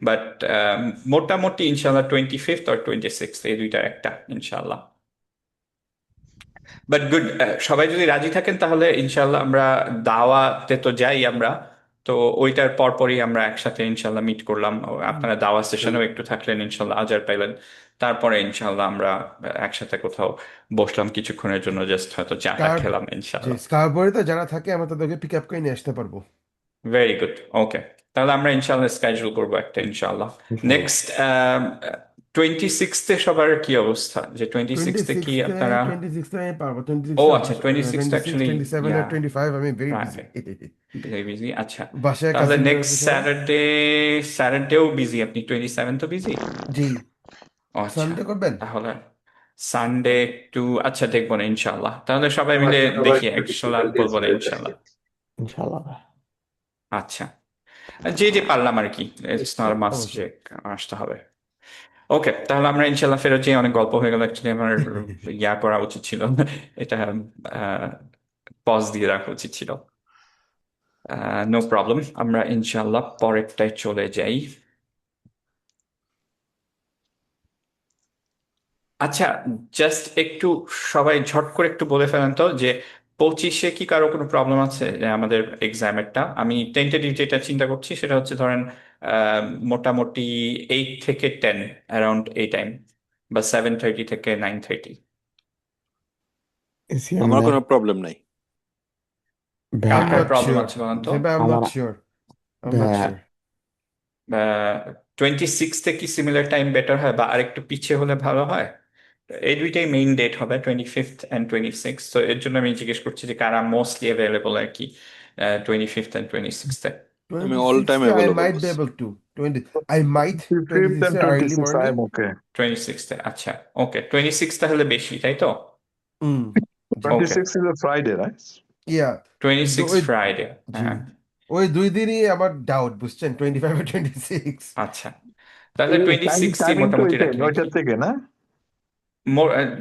বাট মোটামুটি ইনশাল্লাহ 25th আর 26th এই দুইটার একটা ইনশাল্লাহ। বাট গুড, সবাই যদি রাজি থাকেন তাহলে ইনশাল্লাহ আমরা দাওয়াতে তো যাই আমরা, তো ওইটার পরপরই আমরা একসাথে ইনশাল্লাহ মিট করলাম। আপনারা দাওয়া সেশনেও একটু থাকলেন ইনশাল্লাহ, আজার পাইলেন। তারপরে ইনশাল্লাহ আমরা একসাথে কোথাও বসলাম কিছুক্ষণের জন্য, জাস্ট হয়তো চাটা স্কার, খেলাম যে ইনশাল্লাহ। স্কারবোর্ডে যারা থাকে আমরা তাদেরকে পিক আপ করে নিয়ে আসতে পারবো। ভেরি গুড, ওকে। তাহলে আমরা ইনশাল্লাহ স্কেজুল করবো একটা ইনশাল্লাহ। ইনশাআল্লাহ। নেক্সট 26th সবার কি অবস্থা? যে 26th কি 26 আপনারা? 26 আমি পারবো, ও 26 আচ্ছা, 26th 26, অ্যাকচুয়ালি 27 আর 25 আমি ভেরি বিজি। Very busy. আচ্ছা, বাসায় তাহলে কাজিনরা নেক্সট আছে সবাই। স্যাটারডেও বিজি আপনি? 27 তো বিজি? জি, আচ্ছা, সানডে করবেন? তাহলে সানডে একটু আচ্ছা দেখবো না ইনশাল্লাহ, তাহলে সবাই আমার মিলে জন্য আবার দেখি একটু ইনশাল্লাহ difficult বলবো না Israel ইনশাল্লাহ। target। ইনশাআল্লাহ ভাই। আচ্ছা, যে যে পারলাম আর কি, ইটস নট মাস্ট যে অবশ্যই। আসতে হবে। ওকে, তাহলে আমরা ইনশাল্লাহ ফেরত যাই। অনেক গল্প হয়ে গেল, অ্যাকচুয়ালি আমার ইয়া করা উচিত ছিল, এটা পজ দিয়ে রাখা উচিত ছিল। নো প্রবলেম, আমরা ইনশাল্লাহ পরেরটায় চলে যাই। আচ্ছা, জাস্ট একটু সবাই ঝট করে একটু বলে ফেলেন তো যে 25-এ কি কারো কোনো প্রবলেম আছে? যে আমাদের এক্সামেরটা আমি টেন্টেটিভ যেটা চিন্তা করছি সেটা হচ্ছে ধরেন মোটামুটি 8 থেকে 10, অ্যারাউন্ড এই টাইম, বা 7:30 থেকে 9:30। এসিএম আমার ভাই, কোনো প্রবলেম নাই। কার I'm car not problem sure. আছে বলেন তো? Jemba, I'm আমার not sure. I'm not ভাই, sure. 26তে কি সিমিলার টাইম বেটার হয়, বা আরেকটু পিছিয়ে হলে ভালো হয়? এই দুইটাই মেইন ডেট হবে, 25th অ্যান্ড 26th। তো এর জন্য আমি জিজ্ঞেস করছি যে কারা মোস্টলি অ্যাভেলেবল আর কি 25th অ্যান্ড 26th-এ। আমি all time 26 I available might be boss. able to. 20 I might 5th 26 and early 26th morning. I'm okay. 26th-এ আচ্ছা, ওকে। 26 তাহলে বেশি, তাই তো? Mm. Okay, 26th is a Friday, right? Yeah. 26 ওই ফ্রাইডে, জি, হ্যাঁ। ওই 2 দিনই আমার ডাউট, বুঝছেন, 25 আর 26। আচ্ছা, তাহলে এই 26ই টাইমিং তো মোটামুটি এটাই রাখি 9টা নাকি? থেকে না?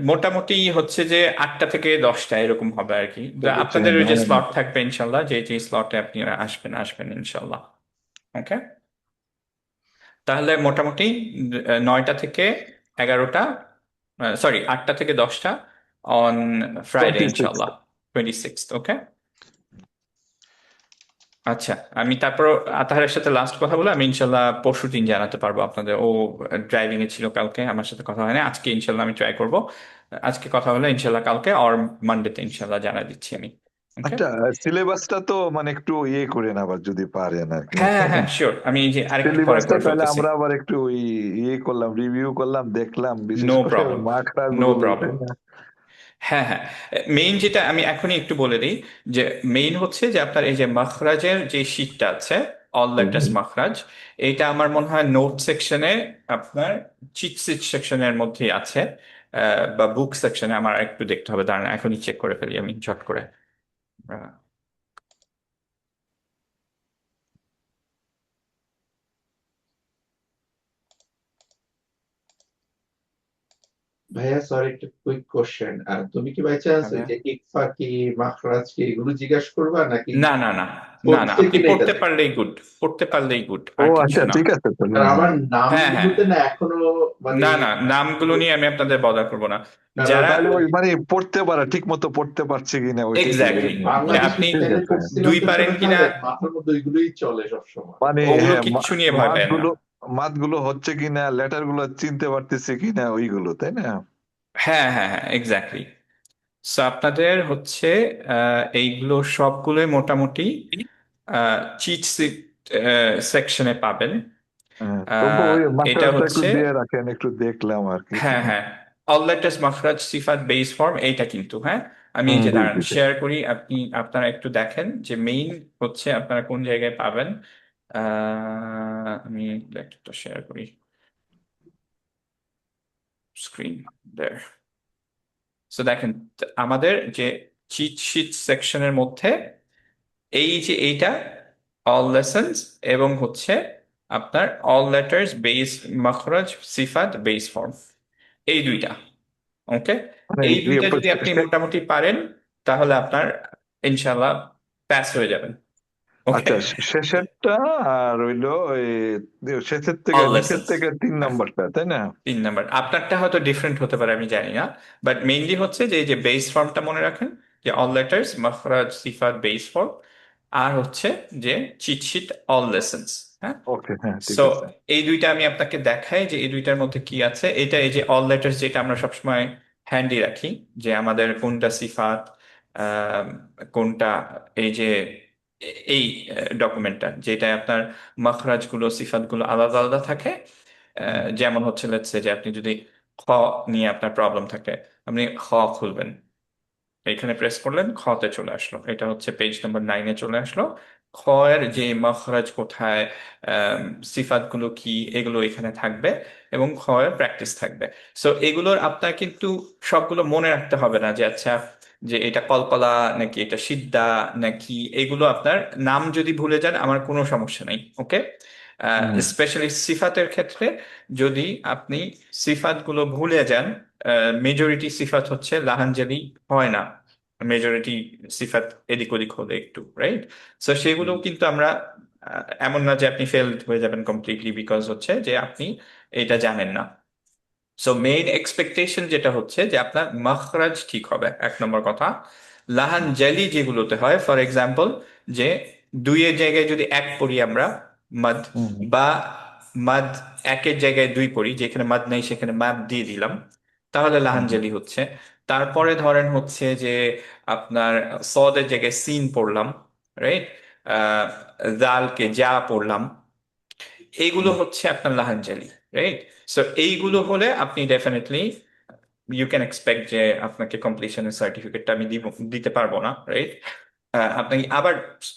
মোটামুটি হচ্ছে যে 8টা থেকে 10টা এরকম হবে আর কি। তো বুঝছেন আপনাদের ওই যে মানে স্লট থাকবে ইনশাল্লাহ, যে যে স্লটে আপনি আসবেন আসবেন ইনশাল্লাহ। ওকে, তাহলে মোটামুটি 9টা থেকে 11টা, সরি 8টা থেকে 10টা অন ফ্রাইডে 26। ইনশাল্লাহ, 26। ওকে, আচ্ছা। আমি তারপর আতাহারের সাথে লাস্ট কথা বলে আমি ইনশাল্লাহ পরশু দিন জানাতে পারবো আপনাদের। ও ড্রাইভিং এ ছিল কালকে, আমার সাথে কথা হয়নি। আজকে ইনশাল্লাহ আমি ট্রাই করব, আজকে কথা হলে ইনশাল্লাহ কালকে আর মানডেতে ইনশাল্লাহ জানাই দিচ্ছি আমি। ওকে, আচ্ছা, সিলেবাসটা তো মানে একটু ইয়ে করেন আবার যদি পারেন আর কি। হ্যাঁ হ্যাঁ হ্যাঁ শিওর, আমি এই যে আরেকটু পরে সিলেবাসটা করে তাহলে ফেলতেছি। আমরা আবার একটু ইয়ে করলাম, রিভিউ করলাম, দেখলাম, বিশেষ নো করে প্রবলেম, মাখরাজ নো গুলো, তাই প্রবলেম। না? হ্যাঁ হ্যাঁ, মেইন যেটা আমি এখনই একটু বলে দিই, যে মেইন হচ্ছে যে আপনার এই যে মাখরাজের যে শীটটা আছে, অল হুম, লেটার্স হুম। মাখরাজ, এটা আমার মনে হয় নোট সেকশনে, আপনার চিট শিট সেকশনের মধ্যেই আছে, বা বুক সেকশনে। আমার একটু দেখতে হবে, দাঁড়ান এখনই চেক করে ফেলি আমি ঝট করে। আহ, ভাইয়া সরি, একটা কুইক কোশ্চেন। তুমি কি বাই চান্স ওই হ্যাঁ। যে ইকফা কি মাখরাজ কি এগুলো জিজ্ঞাসা করবা নাকি না না না, না না, পড়ছে আপনি কিনা এটা পড়তে দেখো? পারলেই গুড, পড়তে পারলেই গুড, ও আর কিছু আচ্ছা, না। ঠিক আছে তাহলে। আর হ্যাঁ, আমার হ্যাঁ হ্যাঁ, নামগুলোতে না এখনো মানে না না, নামগুলো নিয়ে আমি আপনাদের বদা করবো না। যারা তাহলে ওই মানে পড়তে পারা, ঠিক মতো পড়তে পারছে কিনা ওইটা একটু ওই এক্স্যাক্টলি, দেখবেন। যে বাংলাদেশি আপনি ঠিক স্টাইলে আছে। পড়ছিলাম দুই তো পারেন কিনা, ছোটকালে, মাথার মধ্যে ওইগুলোই চলে সবসময়। মানে ওগুলো হ্যাঁ, কিচ্ছু নিয়ে ভয় মাত পায় না। গুলো, মাত গুলো হচ্ছে কিনা, লেটার গুলো চিনতে পারতেছে কিনা, ওইগুলো, তাই না? হ্যাঁ হ্যাঁ হ্যাঁ এক্স্যাক্টলি। সো আপনাদের হচ্ছে এইগুলো সবগুলোই মোটামুটি চিট সিট সেকশনে পাবেন। হ্যাঁ, তবু আহ, ওই এটা মাস্টারটা একটু হচ্ছে, দিয়ে রাখেন, একটু দেখলাম আর কি, তাই হ্যাঁ না? হ্যাঁ, অল লেটেস্ট মাখরাজ সিফাত বেস ফর্ম এইটা কিন্তু, হ্যাঁ আমি এই যে দাঁড়ান বুঝছি। শেয়ার করি, আপনি আপনারা একটু দেখেন যে মেইন হচ্ছে আপনারা কোন জায়গায় পাবেন। আমি একটা শেয়ার করি স্ক্রিন, দেয়ার। সো দেখেন, আমাদের যে চিট শিট সেকশনের মধ্যে এই যে এইটা অল লেসন্স, এবং হচ্ছে আপনার অল লেটার্স বেস মাখরাজ সিফাত বেস ফর্ম, এই দুইটা। ওকে, মানে এই দুইটা ইয়ে, যদি আপনি মোটামুটি পারেন তাহলে আপনার ইনশাল্লাহ পাস হয়ে যাবেন। ওকে, আচ্ছা, শেষেরটা আর রইলো ওই শেষের থেকে, অল নিচের লেসন্স, থেকে 3 নম্বরটা, তাই না? 3 নাম্বার। আপনারটা হয়তো ডিফারেন্ট হতে পারে, আমি জানি না, বাট মেইনলি হচ্ছে যে এই যে বেস ফর্মটা মনে রাখেন, যে অল লেটার্স মাখরাজ সিফাত বেস ফর্ম, আর হচ্ছে যে চিট শিট অল লেসন্স। হ্যাঁ, ওকে, হ্যাঁ, ঠিক সো আছে। এই দুইটা আমি আপনাকে দেখাই যে এই দুইটার মধ্যে কি আছে। এটা এই যে অল লেটার্স, যেটা আমরা সবসময় হ্যান্ডি রাখি, যে আমাদের কোনটা সিফাত, আহ, কোনটা এই যে এই ডকুমেন্টটা, যেটা আপনার মাখরাজ গুলো সিফাত গুলো আলাদা আলাদা থাকে। যেমন হচ্ছে লেটস সে যে আপনি যদি খ নিয়ে আপনার প্রবলেম থাকে, আপনি খ খুলবেন, এখানে প্রেস করলেন, খতে চলে আসলো, এটা হচ্ছে পেজ নাম্বার 9-এ চলে আসলো। খ এর যে মাখরাজ কোথায়, সিফাত গুলো কি, এগুলো এখানে থাকবে, এবং খ এর প্র্যাকটিস থাকবে। সো এগুলোর আপনার কিন্তু সবগুলো মনে রাখতে হবে না, যে আচ্ছা যে এটা কলকলা নাকি এটা সিদ্ধা নাকি, এগুলো আপনার নাম যদি ভুলে যান আমার কোনো সমস্যা নেই। ওকে, হুম, স্পেশালি সিফাতের ক্ষেত্রে যদি আপনি সিফাত গুলো ভুলে যান, মেজরিটি সিফাত হচ্ছে লাহানজালি হয় না, মেজরিটি সিফাত এদিক ওদিক হলে একটু, রাইট? সো সেগুলো কিন্তু আমরা, এমন না যে আপনি ফেল হয়ে যাবেন কমপ্লিটলি বিকজ হচ্ছে যে আপনি এটা জানেন না। সো মেইন এক্সপেকটেশন যেটা হচ্ছে যে আপনার মাখরাজ ঠিক হবে, 1 নম্বর কথা। লাহান জালি যেগুলোতে হয়, ফর এক্সাম্পল যে দুইয়ের জায়গায় যদি এক পড়ি আমরা, মাদ, হুম, বা মাদ একের জায়গায় দুই পড়ি, যেখানে মাদ নাই সেখানে মাদ দিয়ে দিলাম, তাহলে হুম, লাহানজালি হচ্ছে। তারপরে ধরেন হচ্ছে যে আপনার সদের জায়গায় সিন পড়লাম, রাইট, আহ জালকে যা পড়লাম, এইগুলো হুম। হচ্ছে আপনার লাহানজালি, রাইট? সো এইগুলো হলে আপনি ডেফিনেটলি ইউ ক্যান এক্সপেক্ট যে আপনাকে কমপ্লিশনের সার্টিফিকেটটা আমি দিতে পারবো না, রাইট? আপনি আবার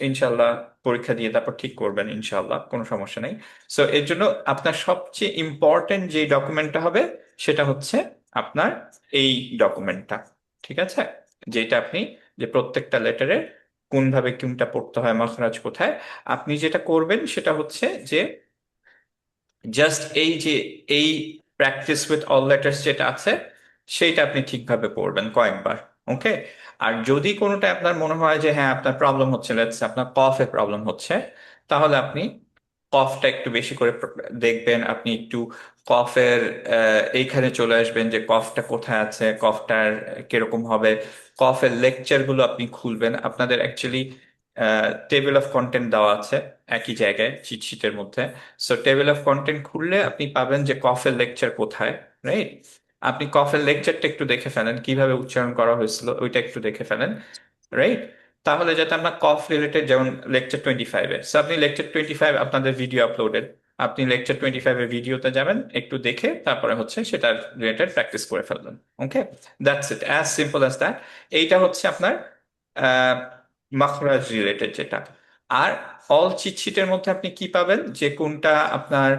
ইনশাল্লাহ পরীক্ষা দিয়ে তারপর ঠিক করবেন ইনশাল্লাহ, কোনো সমস্যা নেই। সো এর জন্য আপনার সবচেয়ে ইম্পর্টেন্ট যে ডকুমেন্টটা হবে সেটা হচ্ছে আপনার এই ডকুমেন্টটা, ঠিক আছে? যেটা আপনি, যে প্রত্যেকটা লেটারে কোনভাবে কোনটা পড়তে হয়, মাখরাজ কোথায়, আপনি যেটা করবেন সেটা হচ্ছে যে জাস্ট এই যে এই প্র্যাকটিস উইথ অল লেটার্স যেটা আছে সেইটা আপনি ঠিকভাবে পড়বেন কয়েকবার। ওকে। আর যদি কোনোটা আপনার মনে হয় যে হ্যাঁ আপনার প্রবলেম হচ্ছে, লেটস আপনার কফে প্রবলেম হচ্ছে, তাহলে আপনি কফটা একটু বেশি করে দেখবেন। আপনি একটু কফের এইখানে চলে আসবেন যে কফটা কোথায় আছে, কফটার কিরকম হবে। কফের লেকচার গুলো আপনি খুলবেন। আপনাদের অ্যাকচুয়ালি টেবিল অফ কন্টেন্ট দেওয়া আছে একই জায়গায় চিট শিটের মধ্যে। সো টেবিল অফ কন্টেন্ট খুললে আপনি পাবেন যে কফের লেকচার কোথায়, রাইট? আপনি কফের লেকচারটা একটু দেখে ফেলেন, কিভাবে উচ্চারণ করা হয়েছিল ওইটা একটু দেখে ফেলেন, রাইট? তাহলে যাতে আমরা কফ রিলেটেড, যেমন লেকচার 25-এ, সো আপনি লেকচার 25 আপনাদের ভিডিও আপলোডেড, আপনি লেকচার 25-এর ভিডিওতে যাবেন, একটু দেখে তারপরে হচ্ছে সেটা রিলেটেড প্র্যাকটিস করে ফেলবেন। Okay, that's it, as simple as that. এইটা হচ্ছে আপনার আহ মাখরাজ রিলেটেড যেটা। আর অল চিট শিটের মধ্যে আপনি কি পাবেন যে কোনটা আপনার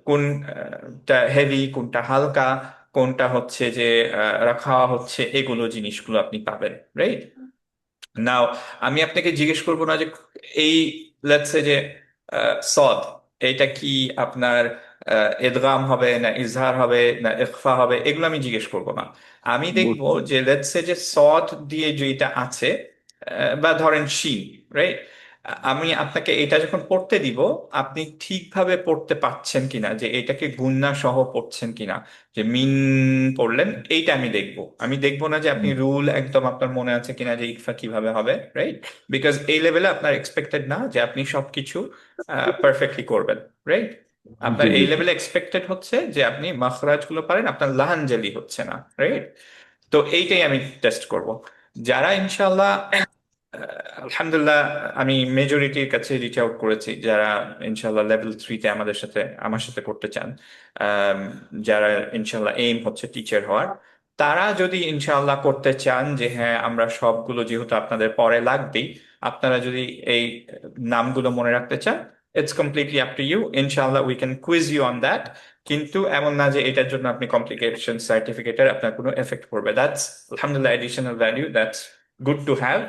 কোনটা হেভি, কোনটা হালকা, কোনটা হচ্ছে যে রাখা হচ্ছে, এগুলো জিনিসগুলো আপনি পাবেন, রাইট? নাও আমি আপনাকে জিজ্ঞেস করবো না যে এই লেটস সে যে সদ, এটা কি আপনার ইদগাম হবে না ইজহার হবে না ইখফা হবে, এগুলো আমি জিজ্ঞেস করবো না। আমি দেখবো বুঝছি। যে লেটস সে যে সদ দিয়ে যেটা আছে, বা ধরেন শিন, রাইট? আমি আপনাকে এটা যখন পড়তে দিব, আপনি ঠিকভাবে পড়তে পারছেন কিনা, যে এটাকে গুণনা সহ পড়ছেন কিনা, যে মিন পড়লেন, এইটা আমি দেখবো। আমি দেখবো না যে আপনি রুল একদম আপনার মনে আছে কিনা যে ইকফা কিভাবে হবে, রাইট? বিকজ এই লেভেলে আপনার এক্সপেক্টেড না যে আপনি সবকিছু পারফেক্টলি করবেন, রাইট? আপনার জি জি এই জি। লেভেলে এক্সপেক্টেড হচ্ছে যে আপনি মাখরাজ গুলো পারেন, আপনার লাহানজালি হচ্ছে না, রাইট? তো এইটাই আমি টেস্ট করব। যারা ইনশাল্লাহ আলহামদুলিল্লাহ, আমি মেজরিটির কাছে রিচ আউট করেছি যারা ইনশাল্লাহ লেভেল 3-তে আমার সাথে করতে চান, আম, যারা ইনশাল্লাহ এইম হচ্ছে টিচার হওয়ার, তারা যদি ইনশাল্লাহ করতে চান যে হ্যাঁ আমরা সবগুলো যেহেতু আপনাদের পরে লাগবেই, আপনারা যদি এই নামগুলো মনে রাখতে চান, it's completely up to you. ইনশাল্লাহ we can quiz you on that. কিন্তু এমন না যে এটার জন্য আপনি কমপ্লিকেশন সার্টিফিকেটের আপনার কোনো এফেক্ট পড়বে। দ্যাটস আলহামদুলিল্লাহ additional value, that's good to have.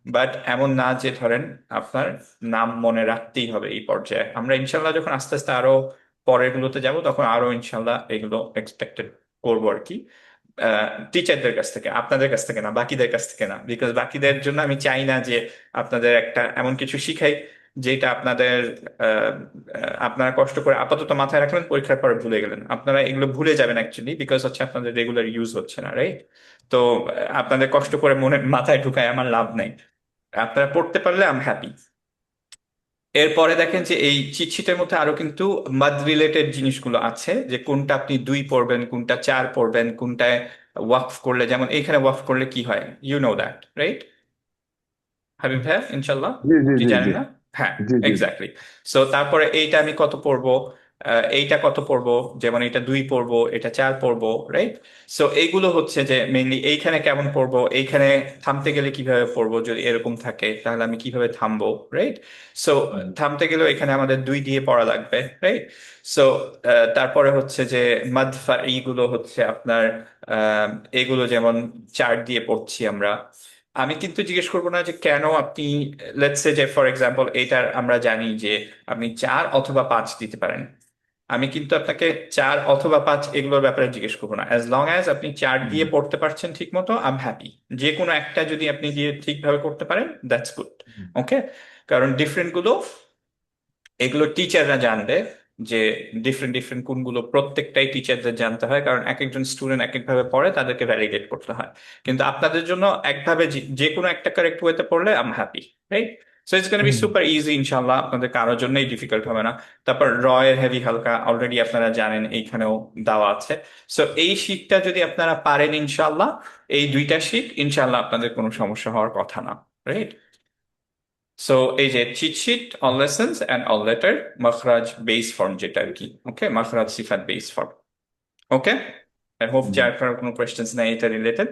But এমন না যে ধরেন আপনার নাম মনে রাখতেই হবে এই পর্যায়ে। আমরা ইনশাল্লাহ যখন আস্তে আস্তে আরো পরের গুলোতে যাব, তখন আরো ইনশাল্লাহ এগুলো এক্সপেক্টেড করবো আর কি, টিচারদের কাছ থেকে, আপনাদের কাছ থেকে না, বাকিদের কাছ থেকে না। বিকজ বাকিদের জন্য আমি চাই না যে আপনাদের একটা এমন কিছু শিখাই যেটা আপনাদের আহ, আপনারা কষ্ট করে আপাতত মাথায় রাখলেন, পরীক্ষার পরে ভুলে গেলেন। আপনারা এগুলো ভুলে যাবেন অ্যাকচুয়ালি, বিকজ হচ্ছে আপনাদের রেগুলার ইউজ হচ্ছে না, রাইট? তো আপনাদের কষ্ট করে মনে মাথায় ঢুকায় আমার লাভ নাই। আপনারা পড়তে পারলে আম হ্যাপি। এরপরে দেখেন যে এই চিটশিটের মধ্যে আরো কিন্তু মাদ রিলেটেড জিনিসগুলো আছে, যে কোনটা আপনি 2 পড়বেন, কোনটা 4 পড়বেন, কোনটায় ওয়াকফ করলে, যেমন এইখানে ওয়াকফ করলে কি হয়, you know that, right Habib ভাইয়া? ইনশাল্লাহ জি জি কি জি জানেন জি না? হ্যাঁ, জি জি। এক্স্যাক্টলি। সো তারপরে এইটা আমি কত পড়বো, এইটা কত পড়বো, যেমন এটা 2 পড়বো, এটা 4 পড়বো, রাইট? সো এইগুলো হচ্ছে যে মেইনলি এইখানে কেমন পড়বো, এইখানে থামতে গেলে কিভাবে পড়বো, যদি এরকম থাকে তাহলে আমি কিভাবে থামবো, রাইট? সো থামতে গেলেও এখানে আমাদের 2 দিয়ে পড়া লাগবে, রাইট? সো তারপরে হচ্ছে যে মাদফা এইগুলো হচ্ছে আপনার আহ, এগুলো যেমন 4 দিয়ে পড়ছি আমরা। আমি কিন্তু জিজ্ঞেস করবো না যে কেন আপনি, লেটস সে যে ফর এক্সাম্পল এটার আমরা জানি যে আপনি 4 অথবা 5 দিতে পারেন। আমি কিন্তু আপনাকে 4 অথবা 5 এগুলোর ব্যাপারে জিজ্ঞেস করবো না, অ্যাজ লং অ্যাজ আপনি 4 দিয়ে পড়তে পারছেন ঠিক মতো, আই এম হ্যাপি। যে কোনো একটা যদি আপনি দিয়ে ঠিকভাবে করতে পারেন, দ্যাটস গুড। ওকে। কারণ ডিফারেন্ট গুলো এগুলো টিচাররা জানবে, যে ডিফারেন্ট ডিফারেন্ট কোনগুলো, প্রত্যেকটাই টিচারদের জানতে হয়, কারণ এক একজন স্টুডেন্ট এক একভাবে পড়ে, তাদেরকে ভ্যালিডেট করতে হয়। কিন্তু আপনাদের জন্য একভাবে যে কোনো একটা কারেক্ট ওয়েতে পড়লে am happy, right? So it's gonna be super easy ইনশাল্লাহ, আপনাদের কারোর জন্যই ডিফিকাল্ট হবে না। তারপর রয়ের হেভি হালকা অলরেডি আপনারা জানেন, এইখানেও দেওয়া আছে। সো এই শীটটা যদি আপনারা পারেন ইনশাল্লাহ, এই 2টা শীট ইনশাল্লাহ আপনাদের কোনো সমস্যা হওয়ার কথা না, রাইট? সো এই যে cheat sheet, all lessons and all letter, মাখরাজ বেস ফর্ম যেটা আর কি, ওকে, মাখরাজ সিফাত base form. Okay, I hope যে আর কারো কোনো কোয়েশ্চেন্স নাই এটা related.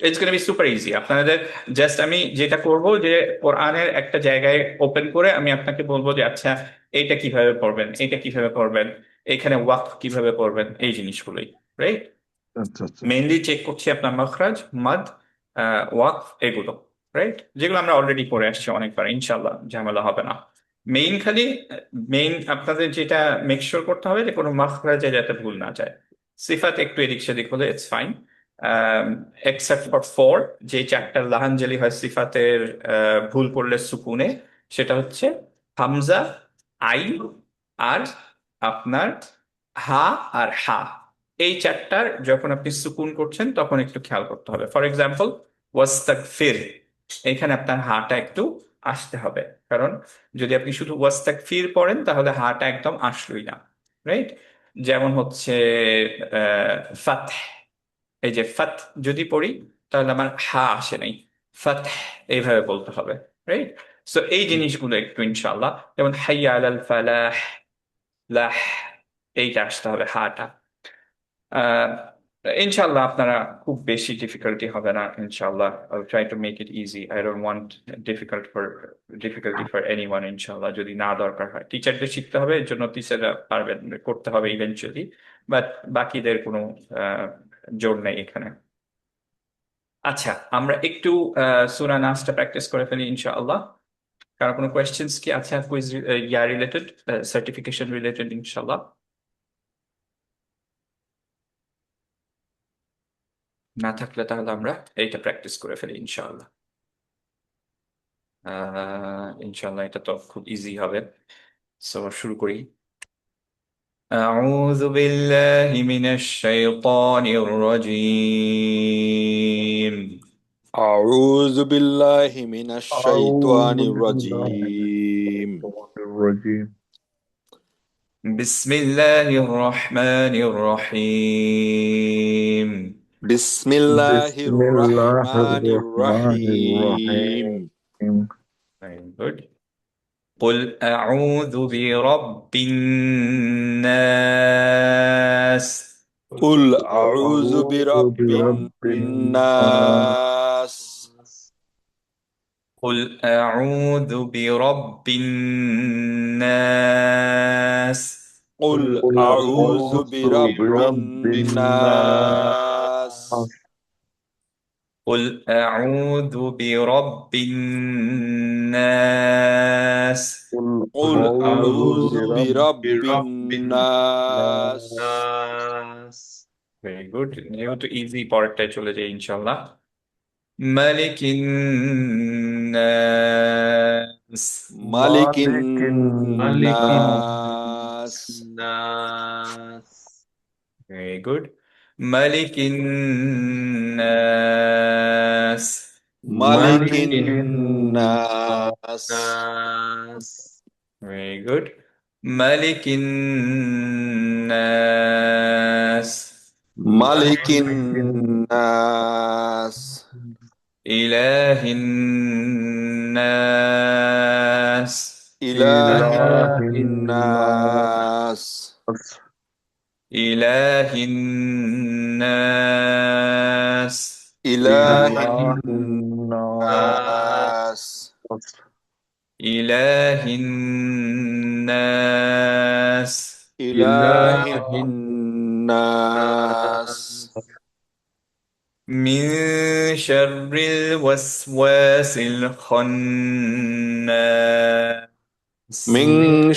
It's gonna be super easy আপনাদের। জাস্ট আমি যেটা করব যে কোরআনের একটা জায়গায় ওপেন করে আমি আপনাকে বলবো যে আচ্ছা এইটা কিভাবে পড়বেন, এইটা কিভাবে পড়বেন, এখানে ওয়াকফ কিভাবে পড়বেন, এই জিনিসগুলোই, রাইট? আচ্ছা আচ্ছা। মেইনলি চেক করছি আপনার মাখরাজ, মাদ, ওয়াকফ, এগুলো, রাইট? যেগুলো আমরা অলরেডি পড়ে আসছি অনেকবার, ইনশাল্লাহ ঝামেলা হবে না। মেইন খালি মেইন আপনাদের যেটা মেক শিওর করতে হবে যে কোনো মাখরাজে যাতে ভুল না যায়। সিফাত একটু এদিক সেদিক হলে it's fine, except for four, যে চারটা লাহানজালি হয় সিফাতের ভুল পড়লে সুকুনে, সেটা হচ্ছে হামজা, আইন, আর আপনার হা আর হা। এই চারটার যখন আপনি সুকুন করছেন তখন একটু খেয়াল করতে হবে। ফর এক্সাম্পল ওয়াস্তাগফির, এখানে আপনার হাটা একটু আসতে হবে, কারণ যদি আপনি শুধু ওয়াস্তাগফির পড়েন তাহলে হাটা একদম আসলোই না, রাইট? যেমন হচ্ছে ফাতহ, এই যে ফাত যদি পড়ি তাহলে আমার হা আসে নাই, ফাত এইভাবে বলতে হবে, রাইট? সো এই জিনিসগুলো একটু ইনশাল্লাহ, যেমন হাইয়া আলাল ফালাহ, লাহ, এইটা আসতে হবে হাটা। আহ ইনশাল্লাহ আপনারা খুব বেশি ডিফিকাল্টি হবে না ইনশাল্লাহ। I'll try to make it easy. I don't want difficulty for anyone ইনশাল্লাহ। যদি না দরকার হয় টিচারদের শিখতে হবে, এর জন্য টিচাররা পারবেন, করতে হবে ইভেনচুয়ালি, বাট বাকিদের কোনো জোর নেই এখানে। আচ্ছা, আমরা একটু সূরা নাসটা প্র্যাকটিস করে ফেলি ইনশাআল্লাহ। কারো কোনো কোয়েশ্চেন্স কি আছে কুইজ ইয়া রিলেটেড, সার্টিফিকেশন রিলেটেড ইনশাআল্লাহ? না থাকলে তাহলে আমরা এইটা প্র্যাকটিস করে ফেলি ইনশাআল্লাহ। ইনশাআল্লাহ এটা তো খুব ইজি হবে। সো শুরু করি। أعوذ بالله من الشيطان الرجيم. أعوذ بالله من الشيطان أعوذ بالله من الرجيم. الشيطان الرجيم. بسم الله الرحمن الرحيم. بسم الله بسم الله الرحمن الرحمن الرحيم. الرحيم. Very good. قل أعوذ برب الناس. قل أعوذ أعوذ برب برب الناس. قل أعوذ برب الناس. قل قل أعوذ أعوذ برب برب الناس. قل أعوذ برب الناس. قل أعوذ برب الناس. الناس. Very good. যেহেতু ইজি পরেরটায় চলে যাই ইনশাল্লাহ। ملك الناس. ملك مالك الناس. الناس. Very good. ملك الناس. ملك ملك الناس. الناس. Very good. ملك الناس. ملك الناس. إله الناس. إله إله الناس. إله الناس. إله إله الناس. إله الناس. إله الناس. من شر الوسواس الخناس. من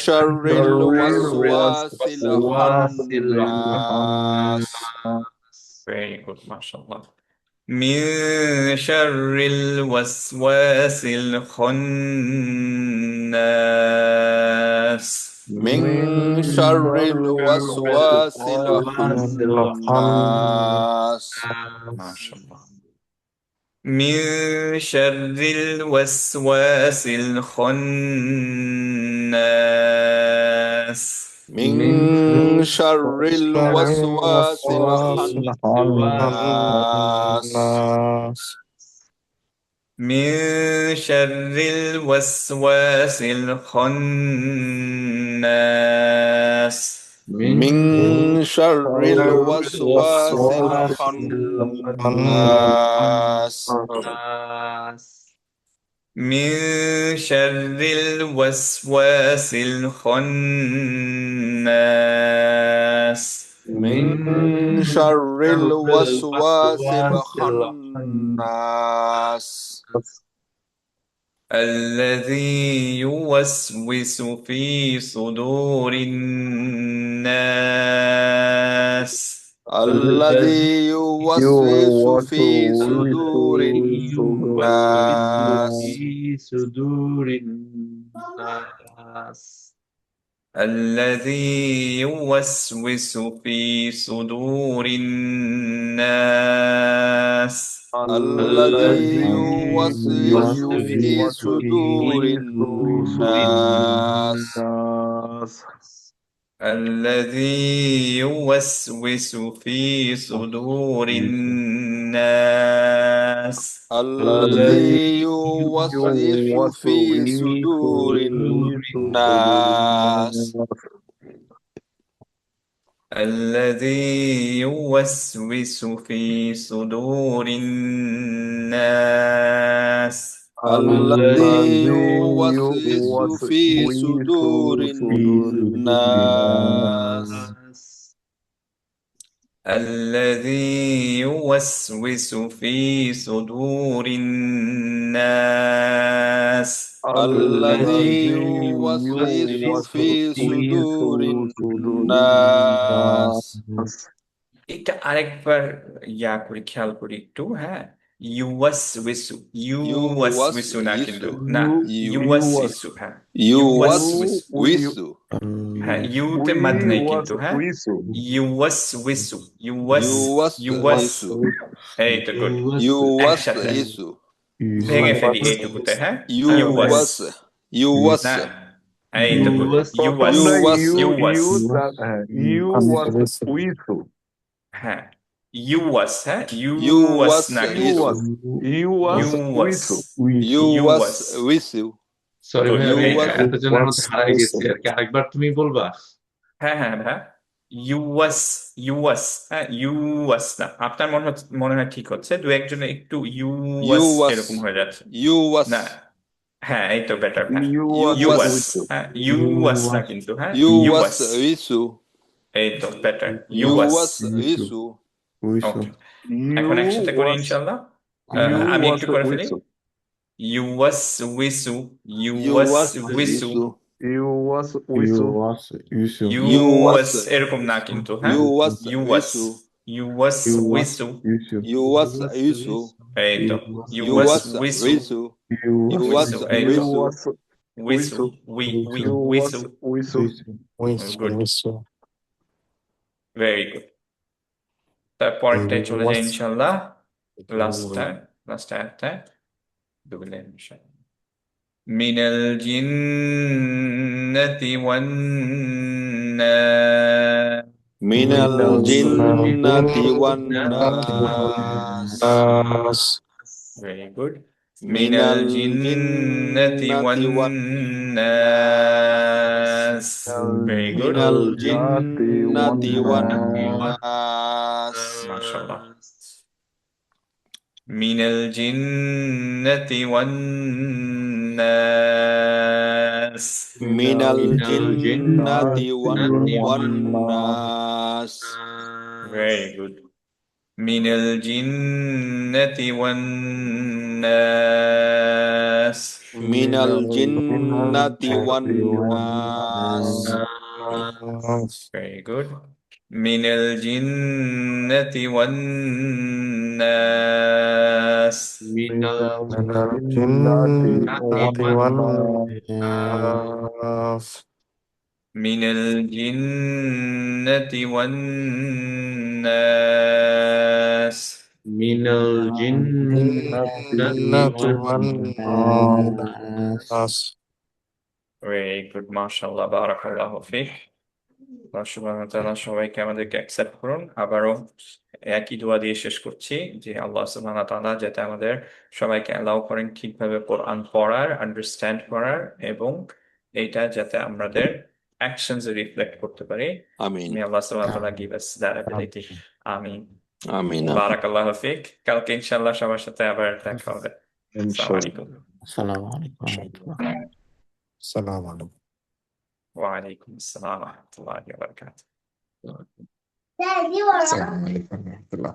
شر الوسواس الوسواس الخناس. Very good, mashallah. من شر الوسواس الخناس. من شر الوسواس الخناس. mashallah. من شر الوسواس الخناس. من شر الوسواس الخناس. من شر الوسواس الخناس. من شر الوسواس الخناس. من شر الوسواس الخناس. من شر الوسواس الخناس. الذي يوسوس في صدور الناس. الذي يوسوس في صدور الناس في صدور الناس الذي يوسوس في صدور الناس الذي يوسوس في صدور الناس الذي يوسوس في صدور الناس الذي يوسوس في صدور الناس الذي يوسوس في صدور الناس الذي يوسوس في صدور الناس الذي يوسوس في صدور الناس الذي يوسوس في صدور الناس এটা আরেকবার করি, খেয়াল করি একটু। হ্যাঁ, ইউওয়াসওয়িসু ইউওয়াসওয়িসু না, কিন্তু না, ইউওয়াসওয়িসু। হ্যাঁ, ইউওয়াসওয়িসু। হ্যাঁ, ইউতে মাদ নেই কিন্তু। হ্যাঁ, ইউওয়াসওয়িসু ইউওয়াসওয়িসু। এইটা গুড। একসাথে يوسوس ভেঙে ফেলি এইটুকুতে। হ্যাঁ, ইউওয়াস يوس না, এইটা গুড। ইউওয়াস ইউওয়াস। হ্যাঁ, ইউওয়াস। হ্যাঁ, ইউওয়াস না কিন্তু। ইউওয়াস يوسوس সরি Good. ভাই, You was- এতজনের মধ্যে হারিয়ে গেছি আর কি। আরেকবার তুমি বলবা? হ্যাঁ হ্যাঁ হ্যাঁ, ইউওয়াস। হ্যাঁ, ইউওয়াস না, আপনার মনে হয় ঠিক হচ্ছে। দু একজনে একটু ইউওয়াস এরকম হয়ে যাচ্ছে। يوس না, হ্যাঁ, এই তো বেটার। হ্যাঁ, يوس ইউওয়াস। হ্যাঁ, ইউওয়াস না কিন্তু। হ্যাঁ, ইউওয়াস। يوسوس এই তো বেটার, ইউওয়াস। يوسوس ওকে, এখন একসাথে করি ইনশাল্লাহ। আমি একটু করে ফেলি। ইউওয়াসউইসু ইউওয়াসউইসু ইউওয়াস এরকম না কিন্তু। হ্যাঁ, ইউওয়াসউইসু يوسوس এই তো, ইউওয়াসউইসু يوسوس এই তো, উইসু উইসু। Good. Very good. তারপরটায় চলে যাই ইনশাল্লাহ। লাস্ট আয়াতটায় দুগুলেন ইনশাল্লাহ। মিনাল জিন্নাতি ওয়ান নাস। من الجنة والناس Very good. Minal jinnati wan nas. Very good. من الجنة والناس MashaAllah. Minal jinnati wan nas. من الجنة والناس Very good. Minal jinnati wan nas. من الجنة والناس Very good. Minal jinnati wan nas. Minal jinnati wan nas. মিনাল জিন্নাতি Very good, mashallah, barakallahu fiik. আল্লাহ সুবহানাহু ওয়া তাআলা সবাইকে আমাদেরকে accept করুন। আবারও একই দোয়া দিয়ে শেষ করছি যে আল্লাহ সুবহানাহু ওয়া তাআলা যাতে আমাদের সবাইকে অ্যালাউ করেন ঠিকভাবে কোরআন পড়ার, আন্ডারস্ট্যান্ড করার, এবং এইটা যাতে আমাদের অ্যাকশনসে রিফ্লেক্ট করতে পারি। آمين May Allah subhanahu wa ta'ala give us that ability. আমিন। آمين বারাকাল্লাহু ফিক। কালকে ইনশাআল্লাহ সবার সাথে আবার দেখা হবে। আসসালামু আলাইকুম। আসসালামু আলাইকুম ওয়া রাহমাতুল্লাহ। আসসালামু আলাইকুম। ওয়া আলাইকুম আসসালাম ওয়া রাহমাতুল্লাহি ওয়া বারাকাতুহু। আসসালামু আলাইকুম ওয়া রাহমাতুল্লাহ।